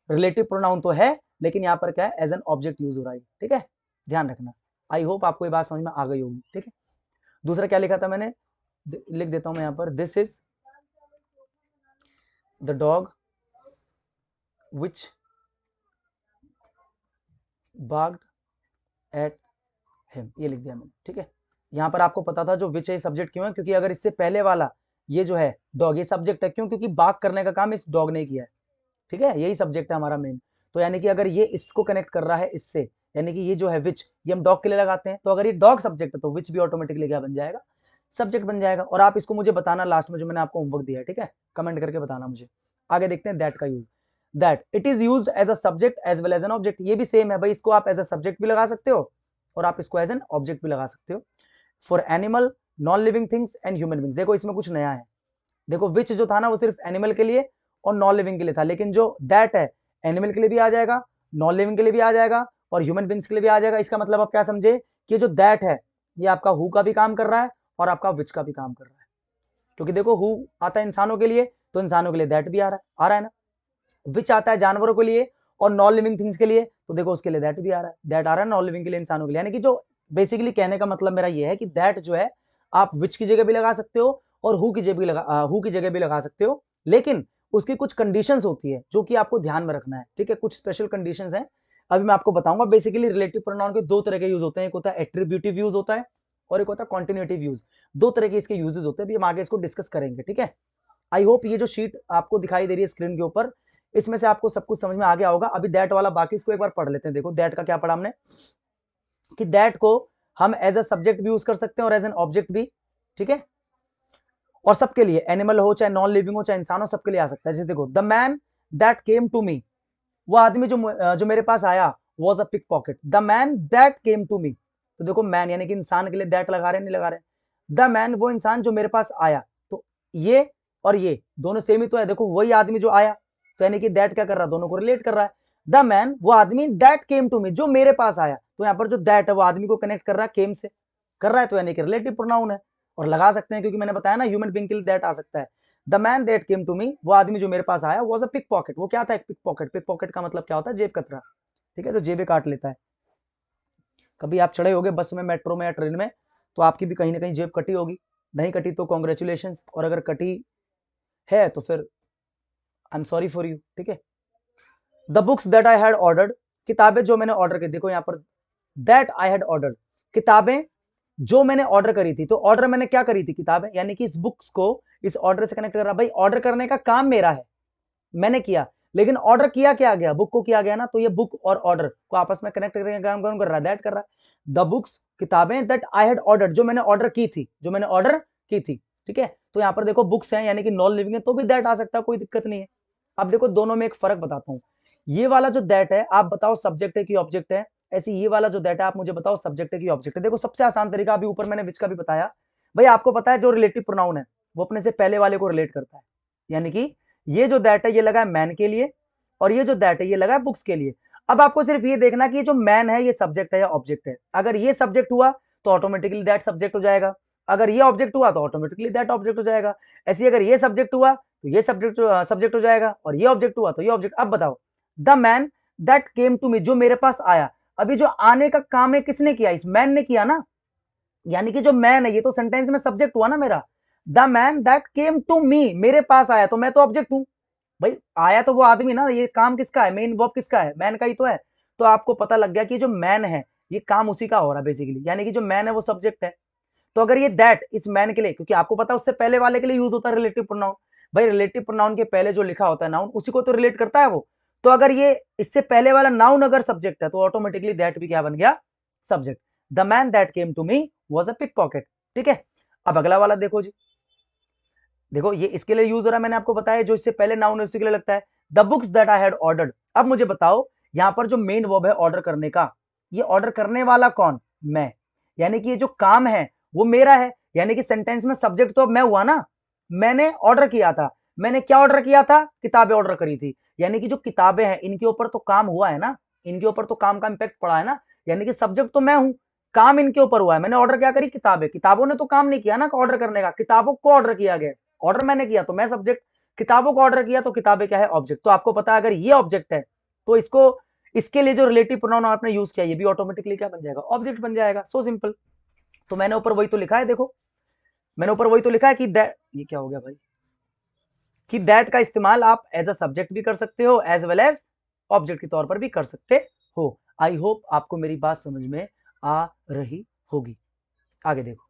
रिलेटिव प्रोनाउन तो है, लेकिन यहां पर क्या है, एज एन ऑब्जेक्ट यूज हो रहा है, ठीक है। ध्यान रखना। आई होप आपको ये बात समझ में आ गई होगी, ठीक है। दूसरा क्या लिखा था मैंने, लिख देता हूं मैं यहां पर, this is the dog which barked at him, ये लिख दिया मैंने, ठीक है। यहां पर आपको पता था जो विच है सब्जेक्ट क्यों है, क्योंकि अगर इससे पहले वाला ये जो है डॉग, ये सब्जेक्ट है, क्यों, क्योंकि बार्क करने का काम इस डॉग ने किया है, ठीक है। यही सब्जेक्ट है हमारा मेन। तो यानी कि अगर ये इसको कनेक्ट कर रहा है इससे, यानी कि ये जो है विच, ये हम डॉग के लिए लगाते हैं, तो अगर ये डॉग सब्जेक्ट है तो विच भी ऑटोमेटिकली क्या बन जाएगा, सब्जेक्ट बन जाएगा। और आप इसको मुझे बताना लास्ट में, जो मैंने आपको होमवर्क दिया है, ठीक है, कमेंट करके बताना मुझे। आगे देखते हैं दैट का use. That it is used as a subject as well as an object, ये भी सेम है भाई, इसको आप एज अ सब्जेक्ट भी लगा सकते हो और आप इसको एज एन ऑब्जेक्ट भी लगा सकते हो। For animal, non living things and human beings. देखो इसमें कुछ नया है, देखो विच जो था ना वो सिर्फ एनिमल के लिए और नॉन लिविंग के लिए था, लेकिन जो दैट है एनिमल के लिए भी आ जाएगा, नॉन लिविंग के लिए भी आ जाएगा और ह्यूमन बींग्स के लिए भी आ जाएगा। इसका मतलब आप क्या समझे कि जो दैट है ये आपका हु का भी काम कर रहा है और आपका विच का भी काम कर रहा है। क्योंकि देखो हु आता है इंसानों के लिए, तो इंसानों के लिए दैट भी आ रहा है ना। विच आता है जानवरों के लिए और नॉन लिविंग थिंग्स के लिए, तो देखो उसके लिए दैट भी आ रहा है। दैट आ रहा है नॉन लिविंग के लिए, इंसानों के लिए। यानी कि जो बेसिकली कहने का मतलब मेरा ये है कि दैट जो है आप विच की जगह भी लगा सकते हो और हु की जगह भी लगा सकते हो, लेकिन उसकी कुछ कंडीशंस होती है जो कि आपको ध्यान में रखना है, ठीक है। कुछ स्पेशल कंडीशंस हैं, अभी मैं आपको बताऊंगा। बेसिकली रिलेटिव प्रोनाउन के दो तरह के यूज होते हैं, एक होता है एट्रीब्यूटिव यूज होता है और एक होता है कॉन्टिन्यूटिव यूज। दो तरह के इसके यूजेस होते हैं, अभी हम आगे इसको डिस्कस करेंगे, ठीक है। आई होप ये जो शीट आपको दिखाई दे रही है स्क्रीन के ऊपर, इसमें से आपको सब कुछ समझ में आ गया होगा। अभी दैट वाला बाकी, इसको एक बार पढ़ लेते हैं। देखो दैट का क्या पढ़ा हमने, कि दैट को हम एज अ सब्जेक्ट भी यूज कर सकते हैं और एज एन ऑब्जेक्ट भी, ठीक है। और सबके लिए, एनिमल हो चाहे नॉन लिविंग हो चाहे इंसान हो, सबके लिए आ सकता है। जैसे देखो the man that came to me, वो आदमी जो मेरे पास आया, was a pickpocket. The man that came to me, तो देखो मैन यानी कि इंसान के लिए दैट लगा रहे नहीं लगा रहे। द मैन वो इंसान जो मेरे पास आया, तो ये और ये दोनों सेम ही तो है। देखो वही आदमी जो आया, तो यानी कि दैट क्या कर रहा है, दोनों को रिलेट कर रहा है। द मैन वो आदमी दैट केम टू मी, जो मेरे पास आया, तो यहाँ पर जो दैट है वो आदमी को कनेक्ट कर रहा है, केम से कर रहा है, तो यानी कि रिलेटिव प्रोनाउन है। और लगा सकते हैं क्योंकि मैंने बताया ना ह्यूमन बीइंग के लिए दैट आ सकता है। The man that came to me, वो आदमी जो मेरे पास आया, वॉज अ पिक पॉकेट। वो क्या था, एक पिक पॉकेट। पिक पॉकेट का मतलब क्या होता है, जेब कतरा, ठीक है, तो जेबें काट लेता है। कभी आप चढ़े होगे बस में, मेट्रो में या ट्रेन में, तो आपकी भी कहीं ना कहीं जेब कटी होगी। नहीं कटी तो कॉन्ग्रेचुलेशन, और अगर कटी है तो फिर I am sorry for you, ठीक है। The books that I had ordered, किताबें जो मैंने ऑर्डर की। देखो यहाँ पर दैट आई हैड ऑर्डर्ड, किताबें जो मैंने ऑर्डर करी थी। तो ऑर्डर मैंने क्या करी थी, किताबें, यानी कि इस बुक्स को इस ऑर्डर से कनेक्ट कर रहा। भाई ऑर्डर करने का काम मेरा है, मैंने किया, लेकिन ऑर्डर किया क्या गया, बुक को किया गया ना। तो ये बुक और ऑर्डर को आपस में कनेक्ट करने का काम कौन कर रहा है, दैट कर रहा है। द बुक्स किताबें दैट आई हैड ऑर्डर्ड, जो मैंने ऑर्डर की थी, जो मैंने ऑर्डर की थी, ठीक है। तो यहाँ पर देखो बुक्स हैं यानी कि नॉन लिविंग है, तो भी दैट आ सकता है, कोई दिक्कत नहीं है। अब देखो दोनों में एक फर्क बताता हूं। ये वाला जो दैट है आप बताओ सब्जेक्ट है कि ऑब्जेक्ट है। ऐसे ये वाला जो दैट है आप मुझे बताओ सब्जेक्ट है कि ऑब्जेक्ट है। देखो सबसे आसान तरीका, अभी ऊपर मैंने विच का भी बताया। भाई आपको पता है जो रिलेटिव प्रोनाउन है वो अपने से पहले वाले को रिलेट करता है, यानी कि ये जो दैट है ये लगा है मैन के लिए और ये जो दैट है ये लगा है बुक्स के लिए। अब आपको सिर्फ ये देखना कि ये जो मैन है ये सब्जेक्ट है या ऑब्जेक्ट है। अगर ये सब्जेक्ट हुआ तो ऑटोमेटिकली दैट सब्जेक्ट हो जाएगा, अगर ये ऑब्जेक्ट हुआ तो ऑटोमेटिकली दैट ऑब्जेक्ट हो जाएगा। ऐसे अगर ये सब्जेक्ट हुआ तो ये सब्जेक्ट हो जाएगा, और ये ऑब्जेक्ट हुआ तो ये ऑब्जेक्ट। अब बताओ, the man that came to me, जो मेरे पास आया, अभी जो आने का काम है किसने किया, इस मैन ने किया ना, यानी कि जो मैन है ये तो सेंटेंस में सब्जेक्ट हुआ ना मेरा। The man that came to me, मेरे पास आया तो मैं तो ऑब्जेक्ट हूं भाई, आया तो वो आदमी ना, ये काम किसका है, मेन वर्ब किसका है, मैन का ही तो है। तो आपको पता लग गया कि जो मैन है ये काम उसी का हो रहा है बेसिकली, यानी कि जो मैन है वो सब्जेक्ट है। तो अगर ये दैट इस मैन के लिए, क्योंकि आपको पता है उससे पहले वाले के लिए यूज होता है रिलेटिव प्रोनाउन, भाई रिलेटिव प्रोनाउन के पहले जो लिखा होता है नाउन उसी को तो रिलेट करता है वो। तो अगर ये इससे पहले वाला नाउन अगर सब्जेक्ट है तो ऑटोमेटिकली दैट भी क्या बन गया, subject. The man that came to me was a pickpocket. ठीक है, अब अगला वाला देखो जी, देखो ये इसके लिए यूज हो रहा है, मैंने आपको बताया जो इससे पहले नाउन है उसी के लिए लगता है। The books that I had ordered. अब मुझे बताओ यहां पर जो मेन वर्ब है ऑर्डर करने का, ये ऑर्डर करने वाला कौन, मैं, यानी कि ये जो काम है वो मेरा है, यानी कि सेंटेंस में सब्जेक्ट तो अब मैं हुआ ना, मैंने ऑर्डर किया था। मैंने क्या ऑर्डर किया था, किताबें ऑर्डर करी थी, यानी कि जो किताबें हैं इनके ऊपर तो काम हुआ है ना, इनके ऊपर तो काम का इंपैक्ट पड़ा है ना, यानी कि सब्जेक्ट तो मैं हूं, काम इनके ऊपर हुआ है, मैंने ऑर्डर क्या करी, किताबें। किताबों ने तो काम नहीं किया ना ऑर्डर करने का, किताबों को ऑर्डर किया गया, ऑर्डर मैंने किया तो मैं सब्जेक्ट, किताबों को ऑर्डर किया तो किताबें क्या है, ऑब्जेक्ट। तो आपको पता है अगर ये ऑब्जेक्ट है तो इसको, इसके लिए जो रिलेटिव प्रोनाउन आपने यूज किया ये भी ऑटोमेटिकली क्या बन जाएगा, ऑब्जेक्ट बन जाएगा। So simple. तो मैंने ऊपर वही तो लिखा है, देखो मैंने ऊपर वही तो लिखा है कि दैट, ये क्या हो गया भाई, कि दैट का इस्तेमाल आप एज अ सब्जेक्ट भी कर सकते हो एज वेल एज ऑब्जेक्ट के तौर पर भी कर सकते हो। आई होप आपको मेरी बात समझ में आ रही होगी। आगे देखो,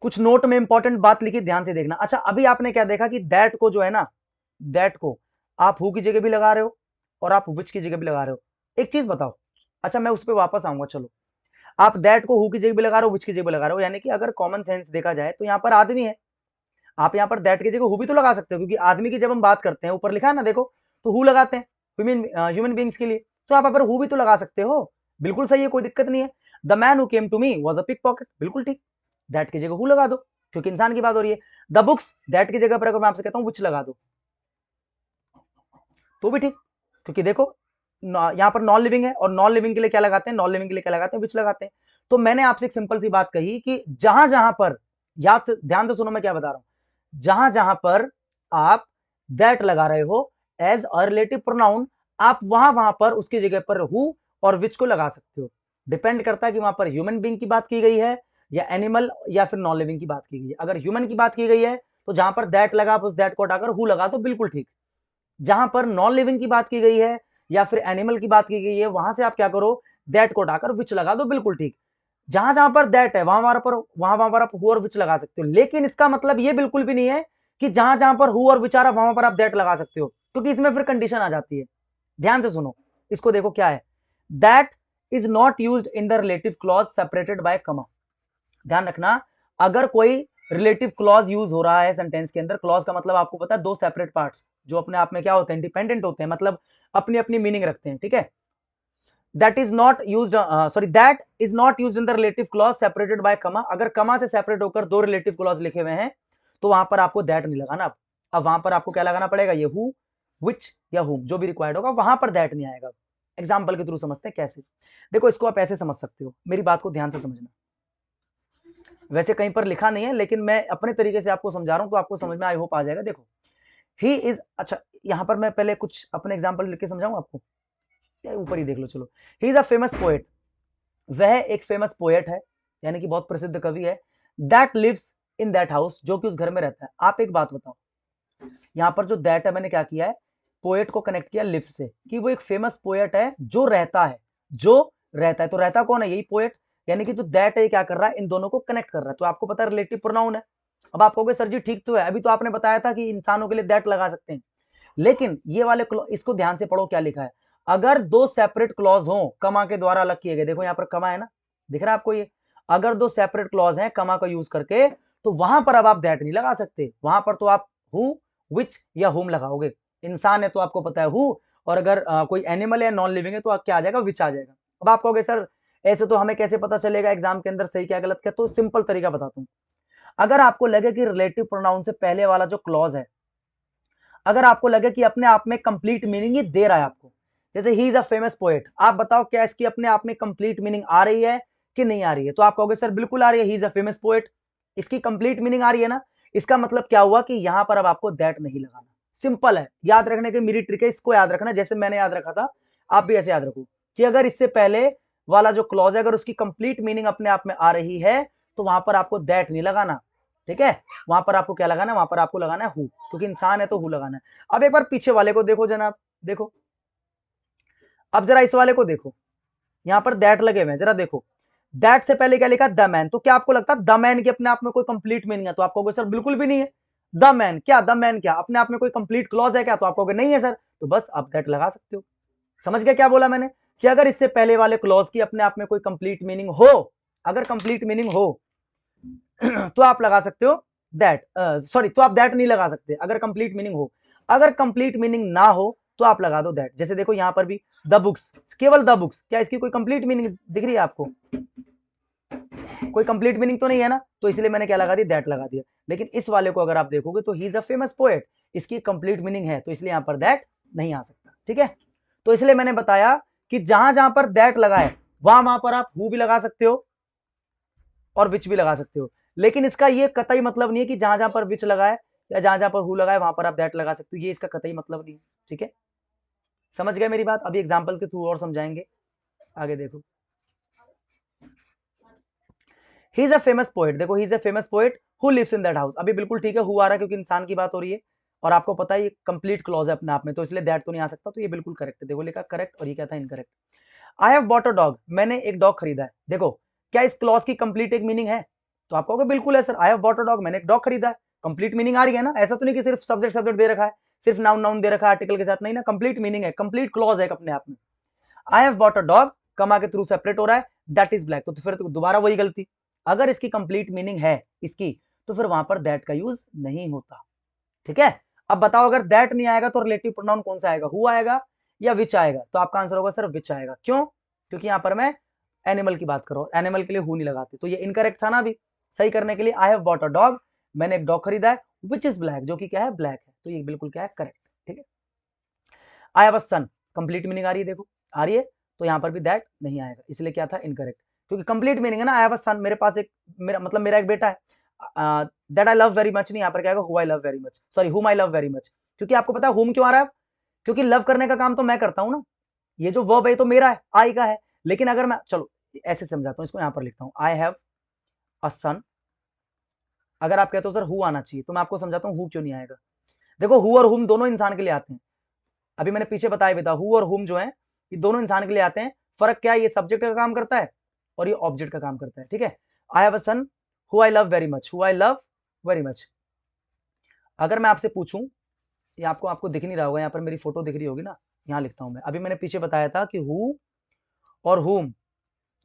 कुछ नोट में इंपॉर्टेंट बात लिखी, ध्यान से देखना। अच्छा अभी आपने क्या देखा कि दैट को जो है ना, दैट को आप हु की जगह भी लगा रहे हो और आप विच की जगह भी लगा रहे हो। एक चीज बताओ, अच्छा मैं उस पर वापस आऊंगा, चलो आप दैट को हु की जगह भी लगा रहे हो, विच की जगह भी लगा रहे हो, यानी कि अगर कॉमन सेंस देखा जाए तो यहाँ पर आदमी है, आप यहाँ पर दैट की जगह हु भी तो लगा सकते हो, क्योंकि आदमी की जब हम बात करते हैं ऊपर लिखा है ना देखो, तो हु लगाते हैं ह्यूमन बींग्स के लिए, तो आप अगर हु भी तो लगा सकते हो, बिल्कुल सही है, कोई दिक्कत नहीं है। The man who came to me was a pickpocket, बिल्कुल ठीक, दैट की जगह हु लगा दो क्योंकि इंसान की बात हो रही है। द बुक्स, दैट की जगह पर अगर मैं आपसे कहता हूं विच लगा दो तो भी ठीक, क्योंकि देखो यहां पर नॉन लिविंग है और नॉन लिविंग के लिए क्या लगाते हैं, नॉन लिविंग के लिए क्या लगाते हैं, विच लगाते हैं। तो मैंने आपसे एक सिंपल सी बात कही कि जहां जहां पर, याद से ध्यान से सुनो मैं क्या बता रहा हूं, जहां जहां पर आप दैट लगा रहे हो एज अ रिलेटिव प्रोनाउन, आप वहां वहां पर उसकी जगह पर हु और विच को लगा सकते हो। डिपेंड करता है कि वहां पर ह्यूमन बींग की बात की गई है या एनिमल या फिर नॉन लिविंग की बात की गई है। अगर ह्यूमन की बात की गई है तो जहां पर दैट लगा आप उस दैट को हटाकर हु लगा दो, बिल्कुल ठीक। जहां पर नॉन लिविंग की बात की गई है या फिर एनिमल की बात की गई है वहां से आप क्या करो, दैट को हटाकर विच लगा दो, बिल्कुल ठीक। जहां जहां पर दैट है वहां पर आप हु और विच लगा सकते हो, लेकिन इसका मतलब ये बिल्कुल भी नहीं है कि जहां जहां पर हु और विच आ रहा वहां पर आप दैट लगा सकते हो, क्योंकि इसमें फिर कंडीशन आ जाती है। ध्यान से सुनो, इसको देखो क्या है, that is not used in the relative clause separated by कमा। ध्यान रखना, अगर कोई रिलेटिव क्लॉज यूज हो रहा है सेंटेंस के अंदर, क्लॉज का मतलब आपको पता है दो सेपरेट पार्ट्स जो अपने आप में क्या होते हैं, इंडिपेंडेंट होते हैं, मतलब अपनी अपनी मीनिंग रखते हैं, ठीक है। That is not used, sorry that is not used in the relative clause separated by कमा। अगर कमा से सेपरेट होकर दो रिलेटिव क्लॉज लिखे हुए हैं तो वहां पर आपको दैट नहीं लगाना। अब वहां पर आपको क्या लगाना पड़ेगा, ये हु, विच या हुम जो भी रिक्वायर्ड होगा, वहां पर दैट नहीं आएगा। एग्जाम्पल के थ्रू समझते हैं कैसे। देखो इसको आप ऐसे समझ सकते हो, मेरी बात को ध्यान से समझना, वैसे कहीं पर लिखा नहीं है लेकिन मैं अपने तरीके से आपको समझा रहा हूं तो आपको समझ में आई होप आ जाएगा। देखो ही इज, अच्छा यहां पर मैं पहले कुछ अपने एग्जांपल लिख के समझाऊं आपको, या ऊपर ही देख लो, चलो। ही इज अ फेमस पोएट, वह एक फेमस पोएट है, यानी कि बहुत प्रसिद्ध कवि है, that lives in that house, जो कि उस घर में रहता है। आप एक बात बताओ, यहां पर जो दैट है मैंने क्या किया है, पोएट को कनेक्ट किया लिव्स से, कि वो एक फेमस पोएट है जो रहता है, जो रहता है, तो रहता कौन है, यही पोएट, यानी कि जो दैट है क्या कर रहा है, इन दोनों को कनेक्ट कर रहा है। तो आपको पता है रिलेटिव प्रोनाउन है। अब आप कहोगे सर जी ठीक तो है, अभी तो आपने बताया था कि इंसानों के लिए दैट लगा सकते हैं, लेकिन ये वाले इसको ध्यान से पढ़ो क्या लिखा है। अगर दो सेपरेट क्लॉज हो कमा के द्वारा अलग किए गए, देखो यहां पर कमा है ना, दिख रहा है आपको ये, अगर दो सेपरेट क्लॉज हैं कमा का यूज करके, तो वहां पर अब आप दैट नहीं लगा सकते, वहां पर तो आप हु, विच या हुम लगाओगे। इंसान है तो आपको पता है हु, और अगर कोई एनिमल है नॉन लिविंग है तो आप क्या आ जाएगा, विच आ जाएगा। अब आप कहोगे सर ऐसे तो हमें कैसे पता चलेगा एग्जाम के अंदर सही क्या गलत क्या, तो सिंपल तरीका बताता हूं। अगर आपको लगे कि रिलेटिव प्रोनाउन से पहले वाला जो क्लॉज है, अगर आपको लगे कि अपने आप में कंप्लीट मीनिंग ही दे रहा है आपको, जैसे ही इज अ फेमस पोएट, आप बताओ क्या इसकी अपने आप में कंप्लीट मीनिंग आ रही है कि नहीं आ रही है? तो आप कहोगे सर बिल्कुल आ रही है, ही इज अ फेमस पोएट, इसकी कंप्लीट मीनिंग आ रही है ना। इसका मतलब क्या हुआ कि यहां पर अब आपको दैट नहीं लगाना। सिंपल है, याद रखने की मेरी ट्रिक है, इसको याद रखना जैसे मैंने याद रखा था, आप भी ऐसे याद रखो कि अगर इससे पहले वाला जो क्लॉज है अगर उसकी कंप्लीट मीनिंग अपने आप में आ रही है तो वहां पर आपको दैट नहीं लगाना, ठीक है। वहां पर आपको क्या लगाना है, वहां पर आपको लगाना है हु, क्योंकि इंसान है तो हु लगाना है। अब एक बार पीछे वाले को देखो जनाब, देखो अब जरा इस वाले को देखो, यहां पर दैट लगे हुए हैं, जरा देखो दैट से पहले क्या लिखा, द मैन। तो क्या आपको लगता है द मैन की अपने आप में कोई कंप्लीट मीनिंग है? तो आप कहोगे सर बिल्कुल भी नहीं है। द मैन क्या, द मैन क्या अपने आप में कोई कंप्लीट क्लॉज है क्या? तो आप कहोगे नहीं है सर, तो बस आप दैट लगा सकते हो। समझ गए क्या बोला मैंने, कि अगर इससे पहले वाले क्लॉज की अपने आप में कोई कंप्लीट मीनिंग हो, अगर कंप्लीट मीनिंग हो तो आप लगा सकते हो दैट, सॉरी तो आप दैट नहीं लगा सकते अगर कंप्लीट मीनिंग हो। अगर कंप्लीट मीनिंग ना हो तो आप लगा दो दैट। जैसे देखो यहां पर भी द बुक्स, केवल द बुक्स, क्या इसकी कोई कंप्लीट मीनिंग दिख रही है आपको? कोई कंप्लीट मीनिंग तो नहीं है ना, तो इसलिए मैंने क्या लगा दी, दैट लगा दिया। लेकिन इस वाले को अगर आप देखोगे तो ही इज अ फेमस पोएट, इसकी कंप्लीट मीनिंग है, तो इसलिए यहां पर दैट नहीं आ सकता, ठीक है। तो इसलिए मैंने बताया कि जहां जहां पर दैट लगा है वहां वहां पर आप हु भी लगा सकते हो और विच भी लगा सकते हो। लेकिन इसका ये कतई मतलब नहीं है कि जहां जहां पर विच लगा है या जहां जहां पर हु लगा है वहां पर आप दैट लगा सकते हो, ये इसका कतई मतलब नहीं है, ठीक है। समझ गए मेरी बात? अभी एग्जाम्पल के थ्रू और समझाएंगे, आगे देखो। He is a famous poet, देखो he is a famous poet who lives in that house, अभी बिल्कुल ठीक है, हु आ रहा है क्योंकि इंसान की बात हो रही है और आपको पता है ये कंप्लीट क्लॉज है अपने आप में, तो इसलिए दैट तो नहीं आ सकता, तो ये बिल्कुल करेक्ट है। देखो लिखा करेक्ट और ये क्या था, incorrect. I have bought a dog, मैंने एक डॉग खरीदा है, देखो क्या इस क्लॉज की कंप्लीट एक मीनिंग है? तो आप कहोगे बिल्कुल है sir, I have bought a dog, मैंने एक डॉग खरीदा है, कंप्लीट मीनिंग आ रही है ना। ऐसा तो नहीं कि सिर्फ सब्जेक्ट सब्जेक्ट दे रखा है, सिर्फ नाउन नाउन दे रखा है आर्टिकल के साथ, नहीं ना, कंप्लीट मीनिंग है, कंप्लीट क्लॉज है अपने आप में। I have bought a dog, कमा के थ्रू सेपरेट हो रहा है, दैट इज ब्लैक, तो फिर तो दोबारा वही गलती, अगर इसकी कंप्लीट मीनिंग है इसकी तो फिर वहां पर दैट का यूज नहीं होता, ठीक है। अब बताओ अगर दैट नहीं आएगा तो रिलेटिव प्रोनाउन कौन सा आएगा, हु आएगा या विच आएगा? तो आपका आंसर होगा सर विच आएगा, क्यों? क्योंकि यहां पर मैं एनिमल की बात कर रहा हूं, एनिमल के लिए हु नहीं लगाते, तो ये इनकरेक्ट था ना। अभी सही करने के लिए I have bought a dog, मैंने एक डॉग खरीदा है, विच इज ब्लैक, जो कि क्या है, ब्लैक है, तो ये बिल्कुल क्या है, करेक्ट, ठीक है। I have a son, complete meaning आ रही है, देखो आ रही है, तो यहां पर भी दैट नहीं आएगा, इसलिए क्या था, इनकरेक्ट, क्योंकि कंप्लीट मीनिंग है ना, आई हैव अ सन, मेरे पास एक, मेरा मतलब मेरा एक बेटा है, that I love very much नहीं, यहाँ पर क्या आएगा, who I love very much, sorry हुम आई लव वेरी मच, क्योंकि आपको पता है हुम क्यों आ रहा है, क्योंकि लव करने का काम तो मैं करता हूं ना, ये जो वर्ब है तो मेरा है, आई का है। लेकिन अगर मैं, चलो ऐसे समझाता हूं, इसको यहां पर लिखता हूं, आई हैव अ सन, अगर आप कहते हो सर हु आना चाहिए तो मैं आपको समझाता हूं हु क्यों नहीं आएगा। देखो हु और हुम दोनों इंसान के लिए आते हैं, अभी मैंने पीछे बताया भी था, हु और हुम जो है ये दोनों इंसान के लिए आते हैं। फर्क क्या है, ये सब्जेक्ट का काम करता है और ये ऑब्जेक्ट का काम करता है, ठीक है। I have a son who I love very much, who I love very much. अगर मैं आपसे पूछूं, ये आपको आपको दिख नहीं रहा होगा, यहाँ पर मेरी फोटो दिख रही होगी ना, यहाँ लिखता हूं मैं, अभी मैंने पीछे बताया था कि हु और हुम